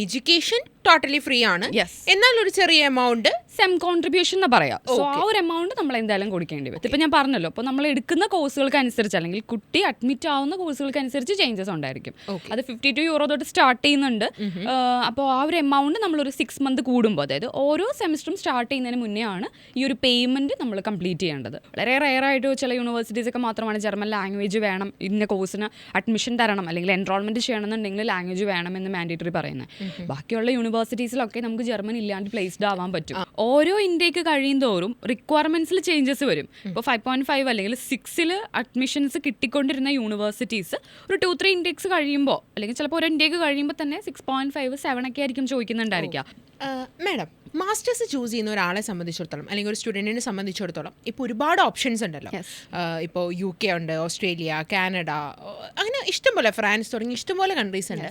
Education totally free ആണ്, yes, എന്നാൽ ഒരു ചെറിയ എമൗണ്ട് സെം കോൺട്രിബ്യൂഷൻ എന്ന് പറയാം. സോ ആ ഒരു എമൗണ്ട് നമ്മൾ എന്തായാലും കൊടുക്കേണ്ടി വരും. ഇപ്പം ഞാൻ പറഞ്ഞല്ലോ, അപ്പോൾ നമ്മൾ എടുക്കുന്ന കോഴ്സുകൾക്ക് അനുസരിച്ച് അല്ലെങ്കിൽ കുട്ടി അഡ്മിറ്റ് ആവുന്ന കോഴ്സുകൾക്ക് അനുസരിച്ച് ചേഞ്ചസ് ഉണ്ടായിരിക്കും. അത് €52 തൊട്ട് സ്റ്റാർട്ട് ചെയ്യുന്നുണ്ട്. അപ്പോൾ ആ ഒരു എമൗണ്ട് നമ്മളൊരു 6 മന്ത് കൂടുമ്പോൾ, അതായത് ഓരോ സെമിസ്റ്ററും സ്റ്റാർട്ട് ചെയ്യുന്നതിന് മുന്നേ ആണ് ഈ ഒരു പേയ്മെന്റ് നമ്മൾ കംപ്ലീറ്റ് ചെയ്യേണ്ടത്. വളരെ റെയറായിട്ട് ചില യൂണിവേഴ്സിറ്റീസ് ഒക്കെ മാത്രമാണ് ജർമ്മൻ ലാംഗ്വേജ് വേണം, ഇന്ന കോഴ്സിന് അഡ്മിഷൻ തരണം അല്ലെങ്കിൽ എൻറോൾമെന്റ് ചെയ്യണമെന്നുണ്ടെങ്കിൽ ലാംഗ്വേജ് വേണമെന്ന് മാൻഡേറ്ററി പറയുന്നത്. ബാക്കിയുള്ള യൂണിവേഴ്സിറ്റീസിലൊക്കെ നമുക്ക് ജർമ്മൻ ഇല്ലാണ്ട് പ്ലേസ്ഡ് ആവാൻ പറ്റും. ഓരോ ഇൻടേക്ക് കഴിയും തോറും റിക്വയർമെന്റ്സിൽ ചേഞ്ചസ് വരും. ഇപ്പോൾ 5.5 അല്ലെങ്കിൽ 6 അഡ്മിഷൻസ് കിട്ടിക്കൊണ്ടിരുന്ന യൂണിവേഴ്സിറ്റീസ് ഒരു 2-3 ഇൻടേക്സ് കഴിയുമ്പോൾ അല്ലെങ്കിൽ ചിലപ്പോൾ ഒരു ഇൻടേക്ക് കഴിയുമ്പോൾ തന്നെ 6.5, 7 ഒക്കെ ആയിരിക്കും ചോദിക്കുന്നുണ്ടായിരിക്കുക. മാഡം, മാസ്റ്റേഴ്സ് ചൂസ് ചെയ്യുന്ന ഒരാളെ സംബന്ധിച്ചിടത്തോളം അല്ലെങ്കിൽ ഒരു സ്റ്റുഡൻറ്റിനെ സംബന്ധിച്ചിടത്തോളം ഇപ്പോൾ ഒരുപാട് ഓപ്ഷൻസ് ഉണ്ടല്ലോ. ഇപ്പോൾ UK ഉണ്ട്, ഓസ്ട്രേലിയ, കാനഡ, അങ്ങനെ ഇഷ്ടംപോലെ, ഫ്രാൻസ് തുടങ്ങി ഇഷ്ടംപോലെ കൺട്രീസ് ഉണ്ട്.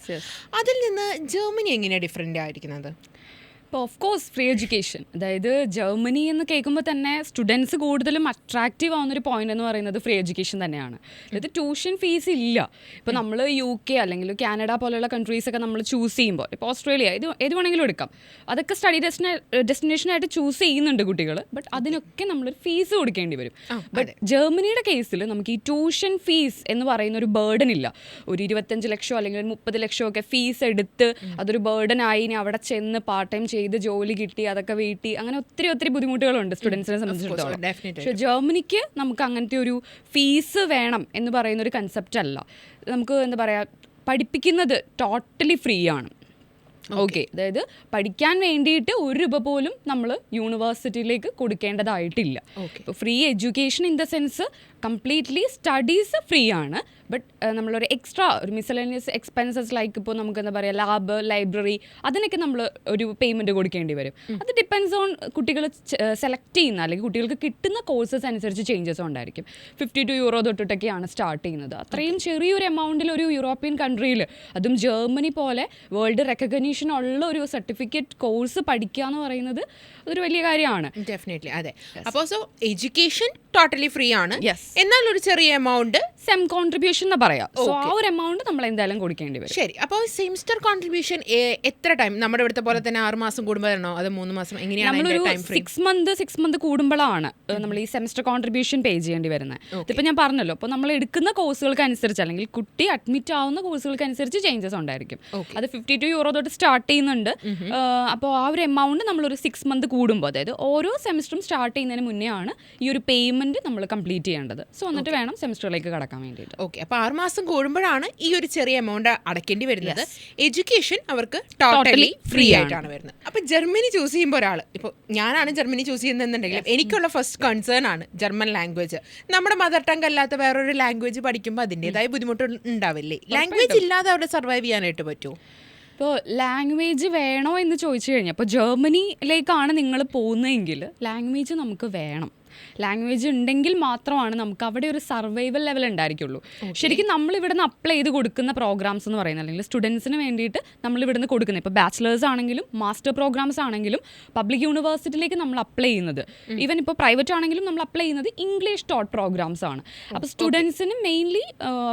അതിൽ നിന്ന് ജർമ്മനി എങ്ങനെയാണ് ഡിഫറെൻ്റ് ആയിരിക്കുന്നത്? ഇപ്പോൾ ഓഫ് കോഴ്സ് ഫ്രീ എഡ്യൂക്കേഷൻ, അതായത് ജർമ്മനി എന്ന് കേൾക്കുമ്പോൾ തന്നെ സ്റ്റുഡൻസ് കൂടുതലും അട്രാക്റ്റീവ് ആവുന്നൊരു പോയിന്റ് എന്ന് പറയുന്നത് ഫ്രീ എഡ്യൂക്കേഷൻ തന്നെയാണ്. അതായത് ട്യൂഷൻ ഫീസ് ഇല്ല. ഇപ്പോൾ നമ്മൾ UK അല്ലെങ്കിൽ കാനഡ പോലെയുള്ള കൺട്രീസൊക്കെ നമ്മൾ ചൂസ് ചെയ്യുമ്പോൾ, ഇപ്പോൾ ഓസ്ട്രേലിയ, ഏത് വേണമെങ്കിലും എടുക്കാം, അതൊക്കെ സ്റ്റഡി ഡെസ്റ്റിനേഷനായിട്ട് ചൂസ് ചെയ്യുന്നുണ്ട് കുട്ടികൾ. ബട്ട് അതിനൊക്കെ നമ്മളൊരു ഫീസ് കൊടുക്കേണ്ടി വരും. ബട്ട് ജർമ്മനിയുടെ കേസിൽ നമുക്ക് ഈ ട്യൂഷൻ ഫീസ് എന്ന് പറയുന്ന ഒരു ബേർഡൻ ഇല്ല. ഒരു 25 ലക്ഷം അല്ലെങ്കിൽ 30 ലക്ഷം ഒക്കെ ഫീസ് എടുത്ത് അതൊരു ബേർഡനായി ഇനി അവിടെ ചെന്ന് പാർട്ട് ടൈം ചെയ്ത് ജോലി കിട്ടി അതൊക്കെ വീട്ടി, അങ്ങനെ ഒത്തിരി ബുദ്ധിമുട്ടുകളുണ്ട് സ്റ്റുഡൻസിനെ സംബന്ധിച്ചിടത്തോളം. പക്ഷേ ജർമ്മനിക്ക് നമുക്ക് അങ്ങനത്തെ ഒരു ഫീസ് വേണം എന്ന് പറയുന്ന ഒരു കൺസെപ്റ്റ് അല്ല. നമുക്ക് എന്താ പറയുക, പഠിപ്പിക്കുന്നത് ടോട്ടലി ഫ്രീ ആണ്. ഓക്കെ, അതായത് പഠിക്കാൻ വേണ്ടിയിട്ട് ₹1 പോലും നമ്മൾ യൂണിവേഴ്സിറ്റിയിലേക്ക് കൊടുക്കേണ്ടതായിട്ടില്ല. ഇപ്പോൾ free education in the sense completely studies free ആണ്. ബട്ട് നമ്മളൊരു എക്സ്ട്രാ ഒരു മിസലേനിയസ് എക്സ്പെൻസസ് ലൈക്ക് ഇപ്പോൾ നമുക്ക് എന്താ പറയുക, ലാബ്, ലൈബ്രറി, അതിനൊക്കെ നമ്മൾ ഒരു പേയ്മെൻറ്റ് കൊടുക്കേണ്ടി വരും. അത് ഡിപ്പെൻഡ്സ് ഓൺ കുട്ടികൾ സെലക്ട് ചെയ്യുന്ന അല്ലെങ്കിൽ കുട്ടികൾക്ക് കിട്ടുന്ന കോഴ്സസ് അനുസരിച്ച് ചേഞ്ചസ് ഉണ്ടായിരിക്കും. €52 തൊട്ടിട്ടൊക്കെയാണ് സ്റ്റാർട്ട് ചെയ്യുന്നത്. അത്രയും ചെറിയൊരു എമൗണ്ടിൽ ഒരു യൂറോപ്യൻ കൺട്രിയിൽ, അതും ജർമ്മനി പോലെ വേൾഡ് റെക്കഗ്നീഷൻ ഉള്ള ഒരു സർട്ടിഫിക്കറ്റ് കോഴ്സ് പഠിക്കുക എന്ന് പറയുന്നത് അതൊരു വലിയ കാര്യമാണ്. ഡെഫിനറ്റ്ലി, അതെ. അപ്പോൾ സോ എഡ്യൂക്കേഷൻ ടോട്ടലി ഫ്രീ ആണ്, യെസ്, എന്നാൽ ഒരു ചെറിയ എമൗണ്ട് സെം കോൺട്രിബ്യൂഷൻ എന്ന് പറയാം. സോ ആ ഒരു എമൗണ്ട് നമ്മൾ എന്തായാലും കൊടുക്കേണ്ടി വരും. ശരി. അപ്പോൾ സെമിസ്റ്റർ കോൺട്രിബ്യൂഷൻ എത്ര ടൈം? നമ്മുടെ ഇവിടുത്തെ പോലെ തന്നെ 6 മാസം കൂടുമ്പോഴാണോ അത് 3 മാസം, എങ്ങനെയാണ്? നമ്മളൊരു 6 മന്ത് കൂടുമ്പോഴാണ് നമ്മൾ ഈ സെമിസ്റ്റർ കോൺട്രിബ്യൂഷൻ പേ ചെയ്യേണ്ടി വരുന്നത്. ഇതിപ്പോൾ ഞാൻ പറഞ്ഞല്ലോ, അപ്പോൾ നമ്മൾ എടുക്കുന്ന കോഴ്സുകൾക്ക് അനുസരിച്ച് അല്ലെങ്കിൽ കുട്ടി അഡ്മിറ്റ് ആവുന്ന കോഴ്സുകൾക്ക് അനുസരിച്ച് ചേഞ്ചസ് ഉണ്ടായിരിക്കും. അത് €52 തൊട്ട് സ്റ്റാർട്ട് ചെയ്യുന്നുണ്ട്. അപ്പോൾ ആ ഒരു എമൗണ്ട് നമ്മളൊരു 6 മന്ത് കൂടുമ്പോൾ, അതായത് ഓരോ സെമിസ്റ്ററും സ്റ്റാർട്ട് ചെയ്യുന്നതിന് മുന്നേ ആണ് ഈ ഒരു പേയ്മെന്റ് നമ്മൾ കംപ്ലീറ്റ് ചെയ്യേണ്ടത്. സോ എന്നിട്ട് വേണം സെമിസ്റ്ററിലേക്ക് കടക്കാൻ വേണ്ടിയിട്ട്. ഓക്കെ, അപ്പോൾ 6 മാസം കൂടുമ്പോഴാണ് ഈ ഒരു ചെറിയ എമൗണ്ട് അടയ്ക്കേണ്ടി വരുന്നത്. എഡ്യൂക്കേഷൻ അവർക്ക് ടോട്ടലി ഫ്രീ ആയിട്ടാണ് വരുന്നത്. അപ്പോൾ ജർമ്മനി ചൂസ് ചെയ്യുമ്പോൾ ഒരാൾ, ഇപ്പോൾ ഞാനാണ് ജർമ്മനി ചൂസ് ചെയ്യുന്നതെന്നുണ്ടെങ്കിൽ എനിക്കുള്ള ഫസ്റ്റ് കൺസേൺ ആണ് ജർമ്മൻ ലാംഗ്വേജ്. നമ്മുടെ മദർ ടങ് അല്ലാത്ത വേറൊരു ലാംഗ്വേജ് പഠിക്കുമ്പോൾ അതിൻ്റെതായ ബുദ്ധിമുട്ട് ഉണ്ടാവില്ലേ? ലാംഗ്വേജ് ഇല്ലാതെ അവിടെ സർവൈവ് ചെയ്യാനായിട്ട് പറ്റുമോ? ഇപ്പോൾ ലാംഗ്വേജ് വേണോ എന്ന് ചോദിച്ചു കഴിഞ്ഞാൽ, ഇപ്പോൾ ജർമ്മനിയിലേക്കാണ് നിങ്ങൾ പോകുന്നതെങ്കിൽ ലാംഗ്വേജ് നമുക്ക് വേണം. ലാംഗ്വേജ് ഉണ്ടെങ്കിൽ മാത്രമാണ് നമുക്ക് അവിടെ ഒരു സർവൈവൽ ലെവൽ ഉണ്ടായിരിക്കുള്ളൂ. ശരിക്കും നമ്മളിവിടുന്ന് അപ്ലൈ ചെയ്ത് കൊടുക്കുന്ന പ്രോഗ്രാംസ് എന്ന് പറയുന്നത്, അല്ലെങ്കിൽ സ്റ്റുഡൻസിന് വേണ്ടിയിട്ട് നമ്മളിവിടുന്ന് കൊടുക്കുന്നത്, ഇപ്പോൾ ബാച്ചിലേഴ്സ് ആണെങ്കിലും മാസ്റ്റർ പ്രോഗ്രാംസ് ആണെങ്കിലും പബ്ലിക് യൂണിവേഴ്സിറ്റിയിലേക്ക് നമ്മൾ അപ്ലൈ ചെയ്യുന്നത്, ഈവൻ ഇപ്പോൾ പ്രൈവറ്റ് ആണെങ്കിലും നമ്മൾ അപ്ലൈ ചെയ്യുന്നത് ഇംഗ്ലീഷ് ടോട്ട് പ്രോഗ്രാംസ് ആണ്. അപ്പോൾ സ്റ്റുഡൻസിന് മെയിൻലി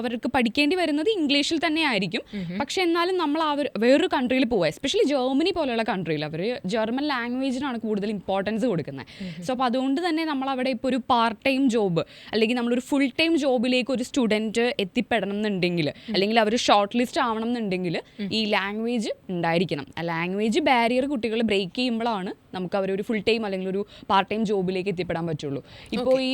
അവർക്ക് പഠിക്കേണ്ടി വരുന്നത് ഇംഗ്ലീഷിൽ തന്നെ ആയിരിക്കും. പക്ഷെ എന്നാലും നമ്മൾ വേറൊരു കൺട്രിയിൽ പോവുക, എസ്പെഷ്യലി ജർമ്മനി പോലെയുള്ള കൺട്രിയിൽ അവർ ജർമ്മൻ ലാംഗ്വേജിനാണ് കൂടുതൽ ഇമ്പോർട്ടൻസ് കൊടുക്കുന്നത്. സോ അപ്പോൾ അതുകൊണ്ട് തന്നെ നമ്മൾ അവിടെ ഇപ്പോൾ ഒരു പാർട്ട് ടൈം ജോബ് അല്ലെങ്കിൽ നമ്മളൊരു ഫുൾ ടൈം ജോബിലേക്ക് ഒരു സ്റ്റുഡൻറ്റ് എത്തിപ്പെടണം എന്നുണ്ടെങ്കിൽ, അല്ലെങ്കിൽ അവർ ഷോർട്ട് ലിസ്റ്റ് ആവണം എന്നുണ്ടെങ്കിൽ ഈ ലാംഗ്വേജ് ഉണ്ടായിരിക്കണം. ആ ലാംഗ്വേജ് ബാരിയർ കുട്ടികൾ ബ്രേക്ക് ചെയ്യുമ്പോഴാണ് നമുക്ക് അവരൊരു ഫുൾ ടൈം അല്ലെങ്കിൽ ഒരു പാർട്ട് ടൈം ജോബിലേക്ക് എത്തിപ്പെടാൻ പറ്റുള്ളൂ. ഇപ്പോൾ ഈ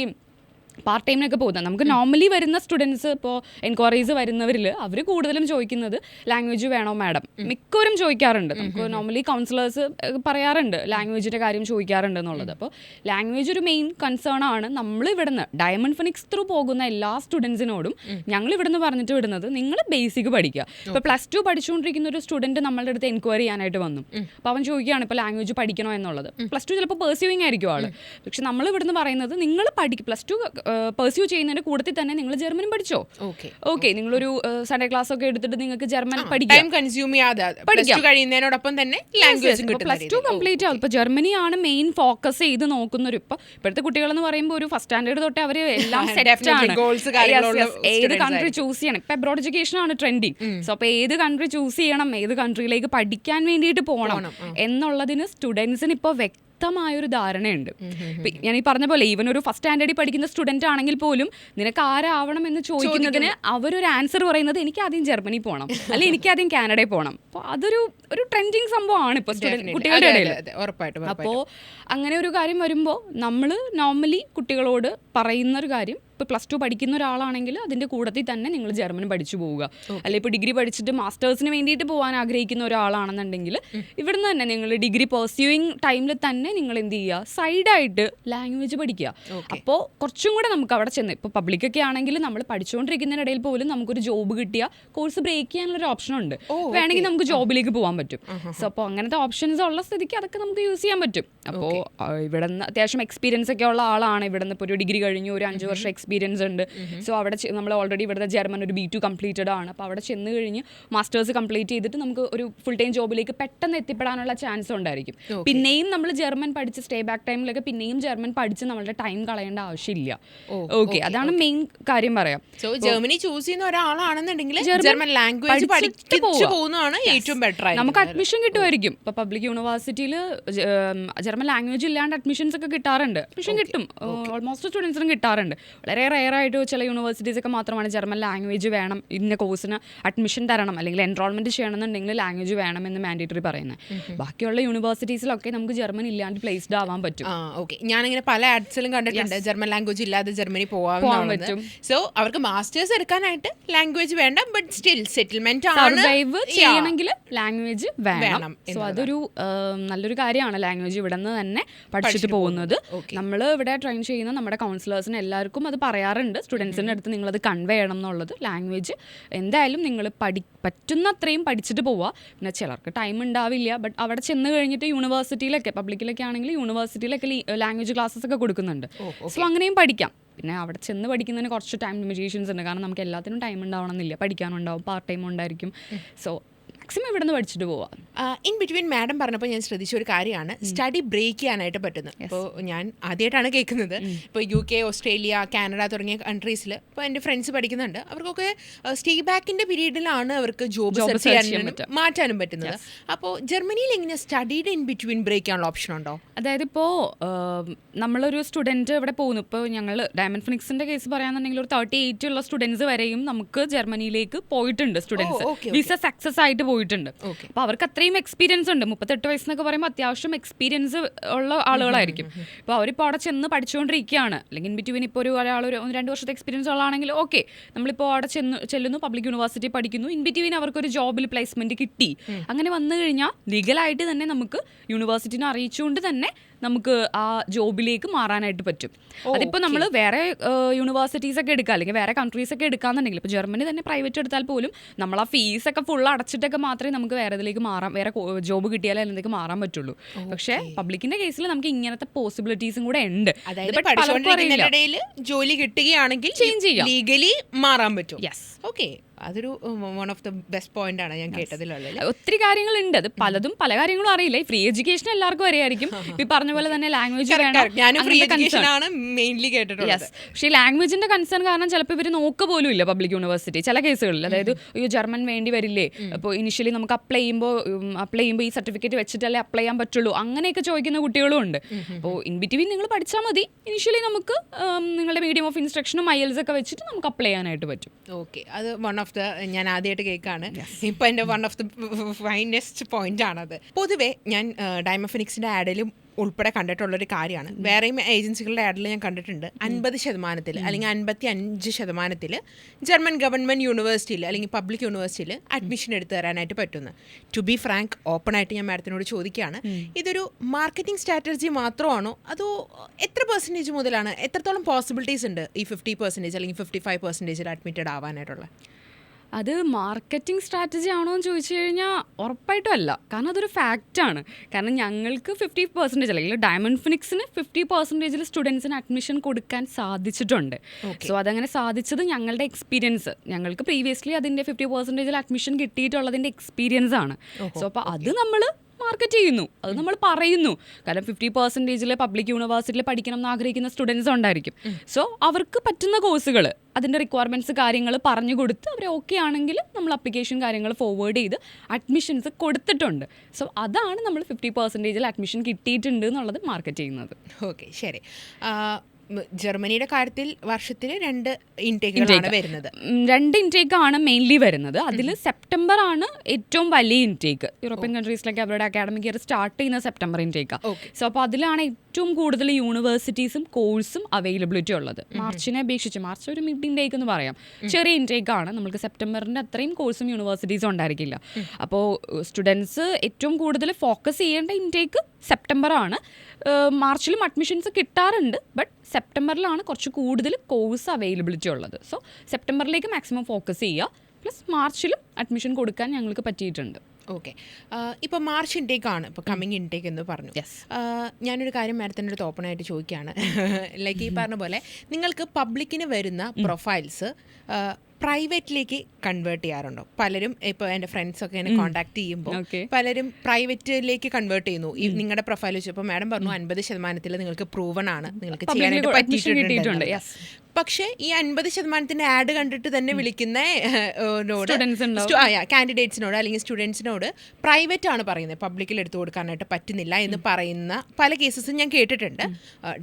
പാർട്ട് ടൈമിനൊക്കെ പോകുന്നത് നമുക്ക് നോർമലി വരുന്ന സ്റ്റുഡൻസ്, ഇപ്പോൾ എൻക്വയറീസ് വരുന്നവരിൽ അവർ കൂടുതലും ചോദിക്കുന്നത് ലാംഗ്വേജ് വേണോ മാഡം, മിക്കവരും ചോദിക്കാറുണ്ട്. നമുക്ക് നോർമലി കൗൺസിലേഴ്സ് പറയാറുണ്ട് ലാംഗ്വേജിൻ്റെ കാര്യം ചോദിക്കാറുണ്ട് എന്നുള്ളത്. അപ്പോൾ ലാംഗ്വേജ് ഒരു മെയിൻ കൺസേൺ ആണ്. നമ്മൾ ഇവിടുന്ന് ഡയമണ്ട് ഫിനിക്സ് ത്രൂ പോകുന്ന എല്ലാ സ്റ്റുഡൻസിനോടും ഞങ്ങൾ ഇവിടുന്ന് പറഞ്ഞിട്ട് വിടുന്നത് നിങ്ങൾ ബേസിക് പഠിക്കുക. ഇപ്പോൾ +2 പഠിച്ചുകൊണ്ടിരിക്കുന്ന ഒരു സ്റ്റുഡൻറ്റ് നമ്മളുടെ അടുത്ത് എൻക്വയറി ചെയ്യാനായിട്ട് വന്നു. അപ്പോൾ അവൻ ചോദിക്കുകയാണ് ഇപ്പോൾ ലാംഗ്വേജ് പഠിക്കണോ എന്നുള്ളത്. +2 ചിലപ്പോൾ പെർസ്യൂയിങ് ആയിരിക്കും ആൾ. പക്ഷെ നമ്മൾ ഇവിടുന്ന് പറയുന്നത് നിങ്ങൾ +2 പെർസ്യൂ ചെയ്യുന്നതിന്റെ കൂട്ടത്തിൽ തന്നെ നിങ്ങൾ ജർമ്മൻ പഠിച്ചോ. ഓക്കെ, നിങ്ങളൊരു സൺഡേ ക്ലാസ് ഒക്കെ എടുത്തിട്ട് നിങ്ങൾക്ക് ജർമ്മൻ പഠിക്കാം, കഴിയുന്നതിനോടൊപ്പം തന്നെ പ്ലസ് ടു കംപ്ലീറ്റ് ആവും. ഇപ്പൊ ജർമ്മനിയാണ് മെയിൻ ഫോക്കസ് ചെയ്ത് നോക്കുന്നൊരു. ഇപ്പോഴത്തെ കുട്ടികളെന്ന് പറയുമ്പോൾ ഒരു ഫസ്റ്റ് സ്റ്റാൻഡേർഡ് തൊട്ടേ അവർ എല്ലാം സെറ്റ് ആണ്, ഏത് കൺട്രി ചൂസ് ചെയ്യണം. ഇപ്പൊ അബ്രോഡ് എഡ്യൂക്കേഷൻ ആണ് ട്രെൻഡിങ്. സോ അപ്പൊ ഏത് കൺട്രി ചൂസ് ചെയ്യണം, ഏത് കൺട്രിയിലേക്ക് പഠിക്കാൻ വേണ്ടിയിട്ട് പോകണം എന്നുള്ളതിന് സ്റ്റുഡൻസിന് ഇപ്പോൾ വ്യക്തമായൊരു ധാരണയുണ്ട്. ഞാൻ ഈ പറഞ്ഞ പോലെ ഈവൻ ഒരു ഫസ്റ്റ് സ്റ്റാൻഡേർഡിൽ പഠിക്കുന്ന സ്റ്റുഡന്റ് ആണെങ്കിൽ പോലും നിനക്ക് ആരാവണം എന്ന് ചോദിക്കുന്നതിന് അവരൊരു ആൻസർ പറയുന്നത് എനിക്ക് ആദ്യം ജർമ്മനി പോകണം, അല്ലെങ്കിൽ എനിക്ക് ആദ്യം കാനഡയിൽ പോകണം. അപ്പോൾ അതൊരു ട്രെൻഡിങ് സംഭവമാണ് ഇപ്പോൾ കുട്ടികളുടെ ഇടയിൽ. അപ്പോൾ അങ്ങനെ ഒരു കാര്യം വരുമ്പോൾ നമ്മൾ നോർമലി കുട്ടികളോട് പറയുന്ന ഒരു കാര്യം, ഇപ്പോൾ പ്ലസ് ടു പഠിക്കുന്ന ഒരാളാണെങ്കിൽ അതിൻ്റെ കൂട്ടത്തിൽ തന്നെ നിങ്ങൾ ജർമ്മൻ പഠിച്ചു പോവുക. അല്ലെങ്കിൽ ഇപ്പോൾ ഡിഗ്രി പഠിച്ചിട്ട് മാസ്റ്റേഴ്സിന് വേണ്ടിയിട്ട് പോകാൻ ആഗ്രഹിക്കുന്ന ഒരാളാണെന്നുണ്ടെങ്കിൽ ഇവിടുന്ന് തന്നെ നിങ്ങൾ ഡിഗ്രി പെർസ്യൂയിങ് ടൈമിൽ തന്നെ നിങ്ങൾ എന്ത് ചെയ്യുക, സൈഡായിട്ട് ലാംഗ്വേജ് പഠിക്കുക. അപ്പോൾ കുറച്ചും കൂടെ നമുക്ക് അവിടെ ചെന്ന്, ഇപ്പോൾ പബ്ലിക്കൊക്കെ ആണെങ്കിൽ നമ്മൾ പഠിച്ചുകൊണ്ടിരിക്കുന്നതിനിടയിൽ പോലും നമുക്കൊരു ജോബ് കിട്ടിയ കോഴ്സ് ബ്രേക്ക് ചെയ്യാനുള്ളൊരു ഓപ്ഷൻ ഉണ്ട്. വേണമെങ്കിൽ നമുക്ക് ജോബിലേക്ക് പോകാൻ പറ്റും. സോ അപ്പോൾ അങ്ങനത്തെ ഓപ്ഷൻസ് ഉള്ള സ്ഥിതിക്ക് അതൊക്കെ നമുക്ക് യൂസ് ചെയ്യാൻ പറ്റും. അപ്പോൾ ഇവിടെ നിന്ന് അത്യാവശ്യം എക്സ്പീരിയൻസ് ഒക്കെ ഉള്ള ആളാണ്, ഇവിടെ നിന്ന് ഇപ്പോൾ ഒരു ഡിഗ്രി കഴിഞ്ഞു, ഒരു 5 വർഷം എക്സ്പീരിയൻസ് ഉണ്ട്. സോ അവിടെ നമ്മൾ ഓൾറെഡി ഇവിടുത്തെ ജർമ്മൻ ഒരു B2 കംപ്ലീറ്റഡ് ആണ്. അപ്പോൾ അവിടെ ചെന്ന് കഴിഞ്ഞ് മാസ്റ്റേഴ്സ് കംപ്ലീറ്റ് ചെയ്തിട്ട് നമുക്ക് ഒരു ഫുൾ ടൈം ജോബിലേക്ക് പെട്ടെന്ന് എത്തിപ്പെടാനുള്ള ചാൻസ് ഉണ്ടായിരിക്കും. പിന്നെയും നമ്മൾ ജർമ്മൻ പഠിച്ച് സ്റ്റേ ബാക്ക് ടൈമിലൊക്കെ പിന്നെയും ജർമ്മൻ പഠിച്ച് നമ്മളുടെ ടൈം കളയേണ്ട ആവശ്യമില്ല. ഓക്കെ, അതാണ് മെയിൻ കാര്യം പറയാം. സോ ജർമ്മനി ചൂസ് ചെയ്യുന്ന ഒരാളാണെന്നുണ്ടെങ്കിൽ ജർമ്മൻ ലാംഗ്വേജ് പഠിച്ചു പോകുന്നതാണ് ഏറ്റവും ബെറ്റർ. നമുക്ക് അഡ്മിഷൻ കിട്ടുമായിരിക്കും. ഇപ്പോൾ പബ്ലിക് യൂണിവേഴ്സിറ്റിയിൽ ജർമ്മൻ ലാംഗ്വേജ് ഇല്ലാണ്ട് അഡ്മിഷൻസ് ഒക്കെ കിട്ടാറുണ്ട്. അഡ്മിഷൻ കിട്ടും, ഓൾമോസ്റ്റ് സ്റ്റുഡൻസിനും കിട്ടാറുണ്ട്. വളരെ റെയറായിട്ട് ചില യൂണിവേഴ്സിറ്റീസ് ഒക്കെ മാത്രമാണ് ജർമ്മൻ ലാംഗ്വേജ് വേണം, ഇന്ന കോഴ്സിന് അഡ്മിഷൻ തരണം അല്ലെങ്കിൽ എൻറോൾമെന്റ് ചെയ്യണമെന്നുണ്ടെങ്കിൽ ലാംഗ്വേജ് വേണം എന്ന് മാൻഡേറ്ററി പറയുന്നത്. ബാക്കിയുള്ള യൂണിവേഴ്സിറ്റീസിലൊക്കെ നമുക്ക് ജർമ്മൻ ഇല്ലാണ്ട് പ്ലേസ്ഡ് ആവാൻ പറ്റും. ഞാനിങ്ങനെ പല ആഡ്സിലും കണ്ടിട്ടുണ്ട് ജർമ്മൻ ലാംഗ്വേജ് ഇല്ലാതെ ജർമ്മനി പോകാൻ പറ്റും. സോ അവർക്ക് മാസ്റ്റേഴ്സ് എടുക്കാനായിട്ട് ലാംഗ്വേജ് വേണ്ട, ബട്ട് സ്റ്റിൽ സെറ്റിൽമെന്റ് സർവൈവ് ചെയ്യണമെങ്കിൽ ലാംഗ്വേജ് വേണം. സോ അതൊരു നല്ലൊരു കാര്യമാണ് ലാംഗ്വേജ് ഇവിടെ നിന്ന് തന്നെ പഠിച്ചിട്ട് പോകുന്നത്. നമ്മൾ ഇവിടെ ട്രെയിൻ ചെയ്യുന്ന നമ്മുടെ കൗൺസിലേഴ്സിന് എല്ലാവർക്കും അത് പറയാറുണ്ട്, സ്റ്റുഡൻസിൻ്റെ അടുത്ത് നിങ്ങളത് കൺവേ ചെയ്യണം എന്നുള്ളത്. ലാംഗ്വേജ് എന്തായാലും നിങ്ങൾ പറ്റുന്നത്രയും പഠിച്ചിട്ട് പോവുക. പിന്നെ ചിലർക്ക് ടൈം ഉണ്ടാവില്ല, ബട്ട് അവിടെ ചെന്ന് കഴിഞ്ഞിട്ട് യൂണിവേഴ്സിറ്റിയിലൊക്കെ പബ്ലിക്കിലൊക്കെ ആണെങ്കിൽ യൂണിവേഴ്സിറ്റിയിലൊക്കെ ലാംഗ്വേജ് ക്ലാസ്സസ് ഒക്കെ കൊടുക്കുന്നുണ്ട്. സോ അങ്ങനെയും പഠിക്കാം. പിന്നെ അവിടെ ചെന്ന് പഠിക്കുന്നതിന് കുറച്ച് ടൈം ലിമിറ്റേഷൻസ് ഉണ്ട്, കാരണം നമുക്ക് എല്ലാത്തിനും ടൈം ഉണ്ടാവണമെന്നില്ല. പഠിക്കാനുണ്ടാവും, പാർട്ട് ടൈം ഉണ്ടായിരിക്കും. സോ മാക്സിമം ഇവിടെ നിന്ന് പഠിച്ചിട്ട് പോവാം. ഇൻ ബിറ്റ്വീൻ മാഡം പറഞ്ഞപ്പോൾ ഞാൻ ശ്രദ്ധിച്ച ഒരു കാര്യമാണ് സ്റ്റഡി ബ്രേക്ക് ചെയ്യാനായിട്ട് പറ്റുന്നത്. ഇപ്പോൾ ഞാൻ ആദ്യമായിട്ടാണ് കേൾക്കുന്നത്. ഇപ്പോൾ UK, ഓസ്ട്രേലിയ, കാനഡ തുടങ്ങിയ കൺട്രീസിൽ ഇപ്പോൾ എൻ്റെ ഫ്രണ്ട്സ് പഠിക്കുന്നുണ്ട്. അവർക്കൊക്കെ സ്റ്റേ ബാക്കിൻ്റെ പീരീഡിലാണ് അവർക്ക് ജോബ് സെർച്ച് ചെയ്യാനും മാറ്റാനും പറ്റുന്നത്. അപ്പോൾ ജർമ്മനിയിൽ എങ്ങനെ സ്റ്റഡിയുടെ ഇൻ ബിറ്റ്വീൻ ബ്രേക്ക് ചെയ്യാനുള്ള ഓപ്ഷൻ ഉണ്ടോ? അതായത് ഇപ്പോൾ നമ്മളൊരു സ്റ്റുഡൻറ്റ് ഇവിടെ പോകുന്നു. ഇപ്പോൾ ഞങ്ങൾ ഡയമണ്ട് ഫിനിക്സിൻ്റെ കേസ് പറയാന്നുണ്ടെങ്കിൽ ഒരു 38 ഉള്ള സ്റ്റുഡൻസ് വരെയും നമുക്ക് ജർമ്മനിയിലേക്ക് പോയിട്ടുണ്ട്. സ്റ്റുഡൻസ് വിസ സക്സസ് ആയിട്ട് പോയിട്ടുണ്ട്. അപ്പോൾ അവർക്ക് അത്രയും എക്സ്പീരിയൻസ് ഉണ്ട്. 38 വയസ്സെന്നൊക്കെ പറയുമ്പോൾ അത്യാവശ്യം എക്സ്പീരിയൻസ് ഉള്ള ആളുകളായിരിക്കും. ഇപ്പോൾ അവരിപ്പോൾ അവിടെ ചെന്ന് പഠിച്ചുകൊണ്ടിരിക്കുകയാണ്. അല്ലെങ്കിൽ ഇൻ ബിറ്റ്വീൻ ഇപ്പോൾ ഒരാൾ ഒരു 2 വർഷത്തെ എക്സ്പീരിയൻസ് ഉള്ളതാണെങ്കിൽ ഓക്കെ, നമ്മളിപ്പോൾ അവിടെ ചെല്ലുന്നു, പബ്ലിക് യൂണിവേഴ്സിറ്റി പഠിക്കുന്നു, ഇൻ ബിറ്റ്വീൻ അവർക്കൊരു ജോബിൽ പ്ലേസ്മെന്റ് കിട്ടി. അങ്ങനെ വന്നു കഴിഞ്ഞാൽ ലീഗലായിട്ട് തന്നെ നമുക്ക് യൂണിവേഴ്സിറ്റിനെ അറിയിച്ചുകൊണ്ട് തന്നെ നമുക്ക് ആ ജോബിലേക്ക് മാറാനായിട്ട് പറ്റും. അതിപ്പോൾ നമ്മൾ വേറെ യൂണിവേഴ്സിറ്റീസ് ഒക്കെ എടുക്കുക അല്ലെങ്കിൽ വേറെ കൺട്രീസ് ഒക്കെ എടുക്കാന്നുണ്ടെങ്കിൽ, ഇപ്പോൾ ജർമ്മനി തന്നെ പ്രൈവറ്റ് എടുത്താൽ പോലും നമ്മൾ ആ ഫീസൊക്കെ ഫുൾ അടച്ചിട്ടൊക്കെ മാത്രമേ നമുക്ക് വേറെ ഇതിലേക്ക് മാറാൻ, വേറെ ജോബ് കിട്ടിയാലേ അതിലേക്ക് മാറാൻ പറ്റുള്ളൂ. പക്ഷേ പബ്ലിക്കിന്റെ കേസിൽ നമുക്ക് ഇങ്ങനത്തെ പോസിബിലിറ്റീസും കൂടെ ഉണ്ട്. ജോലി കിട്ടുകയാണെങ്കിൽ ചേഞ്ച് ചെയ്യാം, ലീഗലി മാറാൻ പറ്റും. ഓക്കെ, അതൊരു one of the best point ആണ് ഞാൻ കേട്ടതിലുള്ളത്. ഒത്തിരി കാര്യങ്ങളുണ്ട്, അത് പലതും പല കാര്യങ്ങളും അറിയില്ല. ഫ്രീ എഡ്യൂക്കേഷൻ എല്ലാവർക്കും അറിയായിരിക്കും. ഈ പറഞ്ഞ പോലെ തന്നെ ലാംഗ്വേജ് മെയിൻലി കേട്ടിട്ടുള്ളത്. പക്ഷേ ലാംഗ്വേജിന്റെ കൺസേൺ കാരണം ചിലപ്പോൾ ഇവർ നോക്ക പോലും ഇല്ല പബ്ലിക് യൂണിവേഴ്സിറ്റി ചില കേസുകളിൽ. അതായത് ഈ ജർമ്മൻ വേണ്ടി വരില്ലേ, അപ്പോൾ ഇനിഷ്യലി നമുക്ക് അപ്ലൈ ചെയ്യുമ്പോൾ ഈ സർട്ടിഫിക്കറ്റ് വെച്ചിട്ടല്ലേ അപ്ലൈ ചെയ്യാൻ പറ്റുള്ളൂ, അങ്ങനെയൊക്കെ ചോദിക്കുന്ന കുട്ടികളും ഉണ്ട്. അപ്പോൾ ഇൻ ബിറ്റ്വീൻ നിങ്ങൾ പഠിച്ചാൽ മതി. ഇനിഷ്യലി നമുക്ക് നിങ്ങളുടെ മീഡിയം ഓഫ് ഇൻസ്ട്രക്ഷനും IELTS ഒക്കെ വെച്ചിട്ട് നമുക്ക് അപ്ലൈ ചെയ്യാനായിട്ട് പറ്റും. ഓക്കെ, അത് വൺ ഓഫ് ദ ഞാൻ ആദ്യമായിട്ട് കേൾക്കാണ്. ഇപ്പം എൻ്റെ one of the finest point ആണത്. പൊതുവേ ഞാൻ ഡയമണ്ട് ഫിനിക്സിൻ്റെ ആഡിലും ഉൾപ്പെടെ കണ്ടിട്ടുള്ളൊരു കാര്യമാണ്. വേറെയും ഏജൻസികളുടെ ആഡിൽ ഞാൻ കണ്ടിട്ടുണ്ട് 50% അല്ലെങ്കിൽ 55% ജർമ്മൻ ഗവൺമെൻറ് യൂണിവേഴ്സിറ്റിയിൽ അല്ലെങ്കിൽ പബ്ലിക് യൂണിവേഴ്സിറ്റിയിൽ അഡ്മിഷൻ എടുത്തു തരാനായിട്ട് പറ്റുന്നു. ടു ബി ഫ്രാങ്ക്, ഓപ്പണായിട്ട് ഞാൻ മാഡത്തിനോട് ചോദിക്കുകയാണ്, ഇതൊരു മാർക്കറ്റിംഗ് സ്ട്രാറ്റജി മാത്രമാണോ അതോ എത്ര പെർസെൻറ്റേജ് മുതലാണ്, എത്രത്തോളം പോസിബിലിറ്റീസ് ഉണ്ട് ഈ 50% അല്ലെങ്കിൽ 55% അഡ്മിറ്റഡ് ആവാനായിട്ടുള്ള? അത് മാർക്കറ്റിംഗ് സ്ട്രാറ്റജി ആണോ എന്ന് ചോദിച്ചു കഴിഞ്ഞാൽ ഉറപ്പായിട്ടും അല്ല. കാരണം അതൊരു ഫാക്റ്റാണ്. കാരണം ഞങ്ങൾക്ക് 50% അല്ലെങ്കിൽ ഡയമണ്ട് ഫിനിക്സിന് 50% സ്റ്റുഡൻസിന് അഡ്മിഷൻ കൊടുക്കാൻ സാധിച്ചിട്ടുണ്ട്. സോ അതങ്ങനെ സാധിച്ചത് ഞങ്ങളുടെ എക്സ്പീരിയൻസ്, ഞങ്ങൾക്ക് പ്രീവിയസ്ലി അതിൻ്റെ 50% അഡ്മിഷൻ കിട്ടിയിട്ടുള്ളതിൻ്റെ എക്സ്പീരിയൻസ് ആണ്. സോ അപ്പോൾ അത് നമ്മൾ മാർക്കറ്റ് ചെയ്യുന്നു, അത് നമ്മൾ പറയുന്നു. കാരണം 50% പബ്ലിക് യൂണിവേഴ്സിറ്റിയിൽ പഠിക്കണം എന്ന് ആഗ്രഹിക്കുന്ന സ്റ്റുഡൻസ് ഉണ്ടായിരിക്കും. സോ അവർക്ക് പറ്റുന്ന കോഴ്സുകൾ, അതിൻ്റെ റിക്വയർമെൻറ്റ്സ് കാര്യങ്ങൾ പറഞ്ഞു കൊടുത്ത് അവർ ഓക്കെ ആണെങ്കിൽ നമ്മൾ അപ്ലിക്കേഷൻ കാര്യങ്ങൾ ഫോർവേഡ് ചെയ്ത് അഡ്മിഷൻസ് കൊടുത്തിട്ടുണ്ട്. സോ അതാണ് നമ്മൾ 50% അഡ്മിഷൻ കിട്ടിയിട്ടുണ്ട് എന്നുള്ളത് മാർക്കറ്റ് ചെയ്യുന്നത്. ഓക്കെ, ശരി. ജർമ്മനിയുടെ കാര്യത്തിൽ വർഷത്തിൽ 2 ഇൻടേക്കുകളാണ് വരുന്നത്. 2 ഇൻടേക്കാണ് മെയിൻലി വരുന്നത്. അതിൽ സെപ്റ്റംബർ ആണ് ഏറ്റവും വലിയ ഇൻടേക്ക്. യൂറോപ്യൻ കൺട്രീസിലൊക്കെ അവരുടെ അക്കാഡമിക് ഇയർ സ്റ്റാർട്ട് ചെയ്യുന്ന സെപ്റ്റംബർ ഇൻടേക്കാണ്. സോ അപ്പോൾ അതിലാണ് ഏറ്റവും കൂടുതൽ യൂണിവേഴ്സിറ്റീസും കോഴ്സും അവൈലബിലിറ്റി ഉള്ളത്. മാർച്ചിനെ അപേക്ഷിച്ച്, മാർച്ച് ഒരു മിഡ് ഇൻടേക്ക് എന്ന് പറയാം, ചെറിയ ഇൻടേക്കാണ്. നമുക്ക് സെപ്റ്റംബറിൻ്റെ അത്രയും കോഴ്സും യൂണിവേഴ്സിറ്റീസും ഉണ്ടായിരിക്കില്ല. അപ്പോൾ സ്റ്റുഡൻസ് ഏറ്റവും കൂടുതൽ ഫോക്കസ് ചെയ്യേണ്ട ഇൻടേക്ക് സെപ്റ്റംബറാണ്. മാർച്ചിലും അഡ്മിഷൻസ് കിട്ടാറുണ്ട്, ബട്ട് സെപ്റ്റംബറിലാണ് കുറച്ച് കൂടുതൽ കോഴ്സ് അവൈലബിലിറ്റി ഉള്ളത്. സോ സെപ്റ്റംബറിലേക്ക് മാക്സിമം ഫോക്കസ് ചെയ്യുക. പ്ലസ് മാർച്ചിലും അഡ്മിഷൻ കൊടുക്കാൻ ഞങ്ങൾക്ക് പറ്റിയിട്ടുണ്ട്. ഓക്കെ, ഇപ്പോൾ മാർച്ച് ഇൻടേക്കാണ്, ഇപ്പോൾ കമ്മിങ് ഇൻടേക്ക് എന്ന് പറഞ്ഞു. ഞാനൊരു കാര്യം മാഡത്തിൻ്റെ അടുത്ത് ഓപ്പണായിട്ട് ചോദിക്കുകയാണ്. ലൈക്ക് ഈ പറഞ്ഞ പോലെ നിങ്ങൾക്ക് പബ്ലിക്കിന് വരുന്ന പ്രൊഫൈൽസ് പ്രൈവറ്റിലേക്ക് കൺവേർട്ട് ചെയ്യാറുണ്ടോ? പലരും ഇപ്പോൾ എൻ്റെ ഫ്രണ്ട്സൊക്കെ എന്നെ കോൺടാക്ട് ചെയ്യുമ്പോൾ പലരും പ്രൈവറ്റിലേക്ക് കൺവേർട്ട് ചെയ്യുന്നു. ഈ നിങ്ങളുടെ പ്രൊഫൈൽ വെച്ചപ്പോൾ മാഡം പറഞ്ഞു 50% നിങ്ങൾക്ക് പ്രൂവൺ ആണ്, നിങ്ങൾക്ക് ചെയ്യാനായിട്ട് പറ്റിയിട്ടുണ്ട്. പക്ഷേ ഈ 50% ആഡ് കണ്ടിട്ട് തന്നെ വിളിക്കുന്ന കാൻഡിഡേറ്റ്സിനോട് അല്ലെങ്കിൽ സ്റ്റുഡൻസിനോട് പ്രൈവറ്റ് ആണ് പറയുന്നത്, പബ്ലിക്കിൽ എടുത്തു കൊടുക്കാനായിട്ട് പറ്റുന്നില്ല എന്ന് പറയുന്ന പല കേസസും ഞാൻ കേട്ടിട്ടുണ്ട്.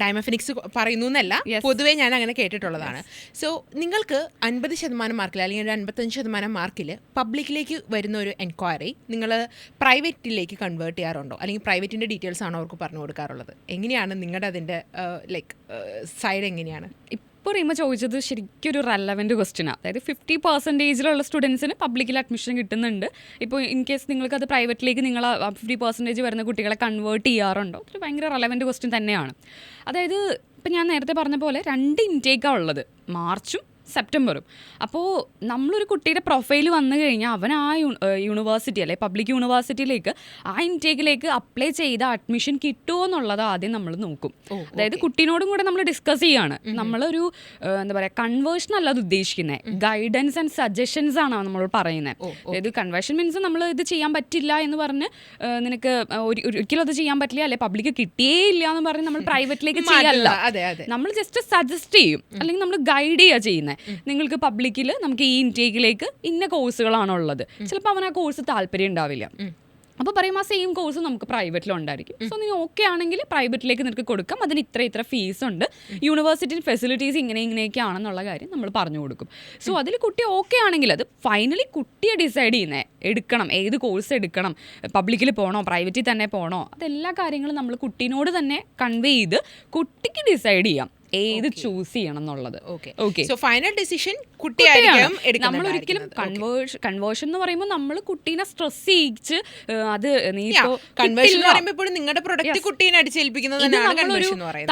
ഡയമണ്ട് ഫിനിക്സ് പറയുന്നു എന്നല്ല, പൊതുവേ ഞാൻ അങ്ങനെ കേട്ടിട്ടുള്ളതാണ്. സോ നിങ്ങൾക്ക് 50% മാർക്കിൽ അല്ലെങ്കിൽ ഒരു 55% മാർക്കിൽ പബ്ലിക്കിലേക്ക് വരുന്ന ഒരു എൻക്വയറി നിങ്ങൾ പ്രൈവറ്റിലേക്ക് കൺവേർട്ട് ചെയ്യാറുണ്ടോ? അല്ലെങ്കിൽ പ്രൈവറ്റിൻ്റെ ഡീറ്റെയിൽസ് ആണോ അവർക്ക് പറഞ്ഞു കൊടുക്കാറുള്ളത്? എങ്ങനെയാണ് നിങ്ങളുടെ അതിൻ്റെ ലൈക്ക് സൈഡ് എങ്ങനെയാണ്? ഇപ്പോൾ റീമ ചോദിച്ചത് ശരിക്കും ഒരു റെലവൻറ്റ് ക്വസ്റ്റ്യനാണ്. അതായത് 50% സ്റ്റുഡൻസിന് പബ്ലിക്കിൽ അഡ്മിഷൻ കിട്ടുന്നുണ്ട്. ഇപ്പോൾ ഇൻ കേസ് നിങ്ങൾക്കത് പ്രൈവറ്റിലേക്ക് നിങ്ങൾ 50% വരുന്ന കുട്ടികളെ കൺവേർട്ട് ചെയ്യാറുണ്ടോ? ഒരു ഭയങ്കര റെലവൻറ്റ് ക്വസ്റ്റ്യൻ തന്നെയാണ്. അതായത് ഇപ്പം ഞാൻ നേരത്തെ പറഞ്ഞ പോലെ 2 ഇൻടേക്കാണ് ഉള്ളത്, മാർച്ചും സെപ്റ്റംബറും. അപ്പോൾ നമ്മളൊരു കുട്ടിയുടെ പ്രൊഫൈൽ വന്നു കഴിഞ്ഞാൽ അവൻ ആ യൂണിവേഴ്സിറ്റി അല്ലെ പബ്ലിക് യൂണിവേഴ്സിറ്റിയിലേക്ക് ആ ഇൻടേക്കിലേക്ക് അപ്ലൈ ചെയ്ത അഡ്മിഷൻ കിട്ടുമോ എന്നുള്ളത് ആദ്യം നമ്മൾ നോക്കും. അതായത് കുട്ടീനോടും കൂടെ നമ്മൾ ഡിസ്കസ് ചെയ്യാണ്. നമ്മളൊരു എന്താ പറയുക, കൺവേർഷൻ അല്ല അത് ഉദ്ദേശിക്കുന്നത്, ഗൈഡൻസ് ആൻഡ് സജഷൻസ് ആണ് നമ്മൾ പറയുന്നത്. അതായത് കൺവേർഷൻ മീൻസ് നമ്മൾ ഇത് ചെയ്യാൻ പറ്റില്ല എന്ന് പറഞ്ഞ് നിനക്ക് ഒരിക്കലും അത് ചെയ്യാൻ പറ്റില്ല അല്ലെ പബ്ലിക്ക് കിട്ടിയേ ഇല്ല എന്ന് പറഞ്ഞ് നമ്മൾ പ്രൈവറ്റിലേക്ക് ചെയ്യല്ല. നമ്മൾ ജസ്റ്റ് സജസ്റ്റ് ചെയ്യും അല്ലെങ്കിൽ നമ്മൾ ഗൈഡ് ചെയ്യുക ചെയ്യുന്നത്. നിങ്ങൾക്ക് പബ്ലിക്കിൽ നമുക്ക് ഈ ഇൻടേക്കിലേക്ക് ഇന്ന കോഴ്സുകളാണുള്ളത്, ചിലപ്പോൾ അവൻ ആ കോഴ്സ് താല്പര്യം ഉണ്ടാവില്ല. അപ്പോൾ പറയും ആ സെയിം കോഴ്സ് നമുക്ക് പ്രൈവറ്റിലുണ്ടായിരിക്കും. സോ നീ ഓക്കെ ആണെങ്കിൽ പ്രൈവറ്റിലേക്ക് നിനക്ക് കൊടുക്കാം, അതിന് ഇത്ര ഫീസ് ഉണ്ട്, യൂണിവേഴ്സിറ്റി ഫെസിലിറ്റീസ് ഇങ്ങനെയൊക്കെ ആണെന്നുള്ള കാര്യം നമ്മൾ പറഞ്ഞു കൊടുക്കും. സോ അതിൽ കുട്ടി ഓക്കെ ആണെങ്കിൽ അത് ഫൈനലി കുട്ടിയെ ഡിസൈഡ് ചെയ്യുന്നത്, എടുക്കണം ഏത് കോഴ്സ് എടുക്കണം, പബ്ലിക്കിൽ പോകണോ പ്രൈവറ്റിൽ തന്നെ പോകണോ, അതെല്ലാ കാര്യങ്ങളും നമ്മൾ കുട്ടീനോട് തന്നെ കൺവേ ചെയ്ത് കുട്ടിക്ക് ഡിസൈഡ് ചെയ്യാം ഏത് ചൂസ് ചെയ്യണം എന്നുള്ളത്. ഫൈനൽ ഡിസിഷൻ നമ്മളൊരിക്കലും കൺവേർഷൻ എന്ന് പറയുമ്പോൾ നമ്മൾ കുട്ടീനെ സ്ട്രെസ് ചെയ്യിച്ച് അത്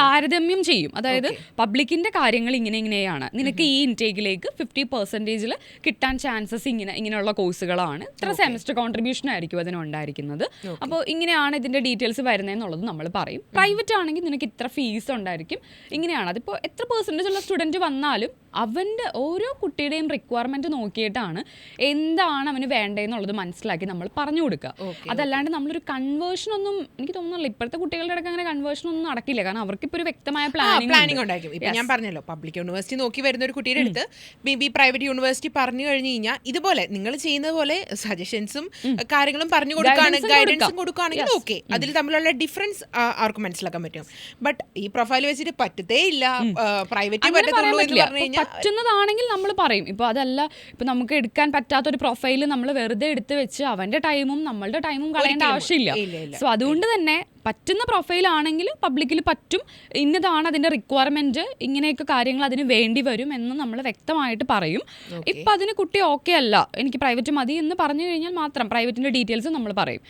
താരതമ്യം ചെയ്യും. അതായത് പബ്ലിക്കിന്റെ കാര്യങ്ങൾ ഇങ്ങനെയാണ്, നിനക്ക് ഈ ഇൻടേക്കിലേക്ക് 50% കിട്ടാൻ ചാൻസസ് ഇങ്ങനെയുള്ള കോഴ്സുകളാണ്, ഇത്ര സെമസ്റ്റർ കോൺട്രിബ്യൂഷൻ ആയിരിക്കും അതിനുണ്ടായിരിക്കുന്നത്, അപ്പോൾ ഇങ്ങനെയാണ് ഇതിന്റെ ഡീറ്റെയിൽസ് വരുന്നതെന്നുള്ളത് നമ്മൾ പറയും. പ്രൈവറ്റ് ആണെങ്കിൽ നിനക്ക് ഇത്ര ഫീസ് ഉണ്ടായിരിക്കും, ഇങ്ങനെയാണ്. അതിപ്പോൾ എത്ര പെർസെൻറ്റേജ് ഉള്ള സ്റ്റുഡൻറ്റ് വന്നാലും അവൻ്റെ ഓരോ കുട്ടിയുടെയും റിക്വയർമെൻറ്റ് നോക്കിയിട്ടാണ് എന്താണ് അവന് വേണ്ടതെന്നുള്ളത് മനസ്സിലാക്കി നമ്മൾ പറഞ്ഞു കൊടുക്കുക. അതല്ലാണ്ട് നമ്മളൊരു കൺവേർഷനൊന്നും എനിക്ക് തോന്നുന്നില്ല ഇപ്പോഴത്തെ കുട്ടികളുടെ ഇടയ്ക്ക് അങ്ങനെ കൺവേർഷനൊന്നും നടക്കില്ല. കാരണം അവർക്കിപ്പോൾ ഒരു വ്യക്തമായ പ്ലാനിങ് ഉണ്ടായിരിക്കും. ഇപ്പം ഞാൻ പറഞ്ഞല്ലോ, പബ്ലിക് യൂണിവേഴ്സിറ്റി നോക്കി വരുന്ന ഒരു കുട്ടിയുടെ അടുത്ത് മേ ബി പ്രൈവറ്റ് യൂണിവേഴ്സിറ്റി പറഞ്ഞു കഴിഞ്ഞ് കഴിഞ്ഞാൽ ഇതുപോലെ നിങ്ങൾ ചെയ്യുന്നത് പോലെ സജഷൻസും കാര്യങ്ങളും പറഞ്ഞു കൊടുക്കുകയാണ്, ഗൈഡൻസും കൊടുക്കുകയാണെങ്കിൽ ഓക്കെ, അതിൽ തമ്മിലുള്ള ഡിഫറൻസ് അവർക്ക് മനസ്സിലാക്കാൻ പറ്റും. ബട്ട് ഈ പ്രൊഫൈൽ വെച്ചിട്ട് പറ്റത്തേ ഇല്ല, പ്രൈവറ്റ് പറ്റത്തുള്ളൂ എന്ന് പറഞ്ഞു കഴിഞ്ഞാൽ പറ്റുന്നതാണെങ്കിൽ നമ്മൾ പറയും. ഇപ്പോൾ അതല്ല, ഇപ്പോൾ നമുക്ക് എടുക്കാൻ പറ്റാത്തൊരു പ്രൊഫൈല് നമ്മൾ വെറുതെ എടുത്ത് വെച്ച് അവൻ്റെ ടൈമും നമ്മളുടെ ടൈമും കളയേണ്ട ആവശ്യമില്ല. സോ അതുകൊണ്ട് തന്നെ പറ്റുന്ന പ്രൊഫൈലാണെങ്കിൽ പബ്ലിക്കിൽ പറ്റും, ഇന്നതാണ് അതിൻ്റെ റിക്വയർമെൻറ്റ്, ഇങ്ങനെയൊക്കെ കാര്യങ്ങൾ അതിന് വേണ്ടി വരും എന്ന് നമ്മൾ വ്യക്തമായിട്ട് പറയും. ഇപ്പം അതിന് കുട്ടി ഓക്കെ അല്ല, എനിക്ക് പ്രൈവറ്റ് മതി എന്ന് പറഞ്ഞു കഴിഞ്ഞാൽ മാത്രം പ്രൈവറ്റിൻ്റെ ഡീറ്റെയിൽസ് നമ്മൾ പറയും.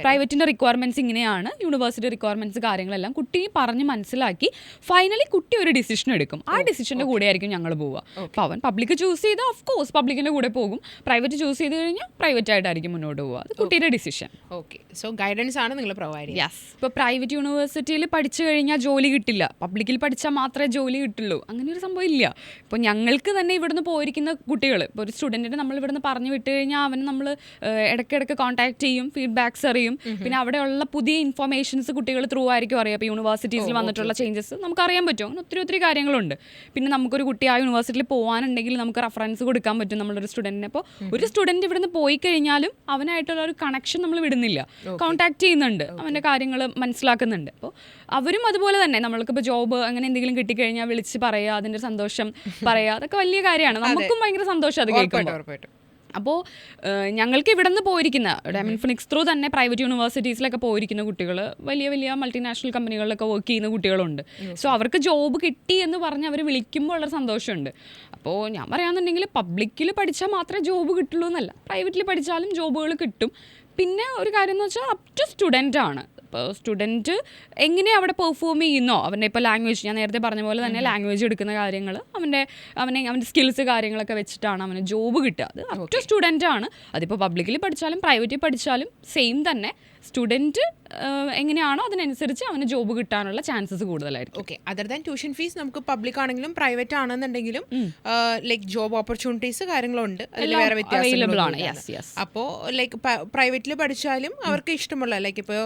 പ്രൈവറ്റിൻ്റെ റിക്വയർമെൻറ്റ്സ് ഇങ്ങനെയാണ്, യൂണിവേഴ്സിറ്റി റിക്വയർമെൻറ്റ്സ് കാര്യങ്ങളെല്ലാം കുട്ടി പറഞ്ഞ് മനസ്സിലാക്കി ഫൈനലി കുട്ടി ഒരു ഡിസിഷൻ എടുക്കും. ആ ഡിസിഷൻ്റെ കൂടെ ആയിരിക്കും ഞങ്ങൾ പോവുക. അപ്പോൾ അവൻ പബ്ലിക് ചൂസ് ചെയ്താൽ ഓഫ് കോഴ്സ് പബ്ലിക്കിൻ്റെ കൂടെ പോകും, പ്രൈവറ്റ് ചൂസ് ചെയ്ത് കഴിഞ്ഞാൽ പ്രൈവറ്റ് ആയിട്ടായിരിക്കും മുന്നോട്ട് പോവുക. അത് കുട്ടിയുടെ ഡിസിഷൻ. ഓക്കെ, സോ ഗൈഡൻസ് ആണ് നിങ്ങൾ പ്രൊവൈഡ് ചെയ്യുക. യെസ്. ഇപ്പോൾ പ്രൈവറ്റ് യൂണിവേഴ്സിറ്റിയിൽ പഠിച്ചു കഴിഞ്ഞാൽ ജോലി കിട്ടില്ല, പബ്ലിക്കിൽ പഠിച്ചാൽ മാത്രമേ ജോലി കിട്ടുള്ളൂ, അങ്ങനെ ഒരു സംഭവം ഇല്ല. ഇപ്പോൾ ഞങ്ങൾക്ക് തന്നെ ഇവിടുന്ന് പോയിരിക്കുന്ന കുട്ടികൾ, ഇപ്പോൾ ഒരു സ്റ്റുഡൻറ്റിനെ നമ്മൾ ഇവിടുന്ന് പറഞ്ഞു വിട്ട് കഴിഞ്ഞാൽ അവന് നമ്മൾ ഇടയ്ക്കിടയ്ക്ക് കോൺടാക്ട് ചെയ്യും, ഫീഡ്ബാക്സ് അറിയും, പിന്നെ അവിടെയുള്ള പുതിയ ഇൻഫർമേഷൻസ് കുട്ടികൾ ത്രൂ ആയിരിക്കും അറിയാം. ഇപ്പോൾ യൂണിവേഴ്സിറ്റീസിൽ വന്നിട്ടുള്ള ചേഞ്ചസ് നമുക്ക് അറിയാൻ പറ്റും. അങ്ങനെ ഒത്തിരി കാര്യങ്ങളുണ്ട്. പിന്നെ നമുക്കൊരു കുട്ടി ആ യൂണിവേഴ്സിറ്റിയിൽ പോകാനുണ്ടെങ്കിൽ നമുക്ക് റെഫറൻസ് കൊടുക്കാൻ പറ്റും നമ്മളൊരു സ്റ്റുഡൻറ്റിനെ. അപ്പോൾ ഒരു സ്റ്റുഡൻറ്റ് ഇവിടുന്ന് പോയി കഴിഞ്ഞാലും അവനായിട്ടുള്ള ഒരു കണക്ഷൻ നമ്മൾ വിടുന്നില്ല, കോൺടാക്ട് ചെയ്യുന്നുണ്ട്, അവൻ്റെ കാര്യങ്ങൾ മനസ്സിലാക്കുന്നുണ്ട്. അപ്പോൾ അവരും അതുപോലെ തന്നെ നമ്മൾക്കിപ്പോൾ ജോബ് അങ്ങനെ എന്തെങ്കിലും കിട്ടിക്കഴിഞ്ഞാൽ വിളിച്ച് പറയുക, അതിൻ്റെ സന്തോഷം പറയുക, അതൊക്കെ വലിയ കാര്യമാണ്. നമുക്കും ഭയങ്കര സന്തോഷം അത് കേൾക്കുമ്പോൾ. അപ്പോൾ ഞങ്ങൾക്ക് ഇവിടെ നിന്ന് പോയിരിക്കുന്ന ഫിനിക്സ് ത്രൂ തന്നെ പ്രൈവറ്റ് യൂണിവേഴ്സിറ്റീസിലൊക്കെ പോയിരിക്കുന്ന കുട്ടികൾ വലിയ വലിയ മൾട്ടിനാഷണൽ കമ്പനികളിലൊക്കെ വർക്ക് ചെയ്യുന്ന കുട്ടികളുണ്ട്. സോ അവർക്ക് ജോബ് കിട്ടി എന്ന് പറഞ്ഞ് അവർ വിളിക്കുമ്പോൾ വളരെ സന്തോഷമുണ്ട്. അപ്പോൾ ഞാൻ പറയാമെന്നുണ്ടെങ്കിൽ പബ്ലിക്കിൽ പഠിച്ചാൽ മാത്രമേ ജോബ് കിട്ടുള്ളൂ എന്നല്ല, പ്രൈവറ്റിൽ പഠിച്ചാലും ജോബുകൾ കിട്ടും. പിന്നെ ഒരു കാര്യം എന്ന് വെച്ചാൽ അപ് ടു സ്റ്റുഡൻ്റ് ആണ്. ഇപ്പോൾ സ്റ്റുഡൻറ്റ് എങ്ങനെ അവിടെ പെർഫോം ചെയ്യുന്നോ, അവൻ്റെ ഇപ്പോൾ ലാംഗ്വേജ് ഞാൻ നേരത്തെ പറഞ്ഞ പോലെ തന്നെ ലാംഗ്വേജ് എടുക്കുന്ന കാര്യങ്ങൾ അവൻ്റെ സ്കിൽസ് കാര്യങ്ങളൊക്കെ വെച്ചിട്ടാണ് അവന് ജോബ് കിട്ടുക. അത് അപ് ടു സ്റ്റുഡൻ്റ് ആണ്. അതിപ്പോൾ പബ്ലിക്കിൽ പഠിച്ചാലും പ്രൈവറ്റിൽ പഠിച്ചാലും സെയിം തന്നെ. സ്റ്റുഡൻറ്റ് എങ്ങനെയാണോ അതിനനുസരിച്ച് അവന് ജോബ് കിട്ടാനുള്ള ചാൻസസ് കൂടുതലായിരിക്കും. Okay, other than tuition fees നമുക്ക് പബ്ലിക് ആണെങ്കിലും പ്രൈവറ്റ് ആണെന്നുണ്ടെങ്കിലും ലൈക്ക് ജോബ് ഓപ്പർച്യൂണിറ്റീസ് കാര്യങ്ങളുണ്ട്, അതിൽ വേറെ വ്യത്യാസങ്ങളാണ്. അപ്പോൾ ലൈക്ക് പ്രൈവറ്റിൽ പഠിച്ചാലും അവർക്ക് ഇഷ്ടമുള്ള ലൈക്ക് ഇപ്പോൾ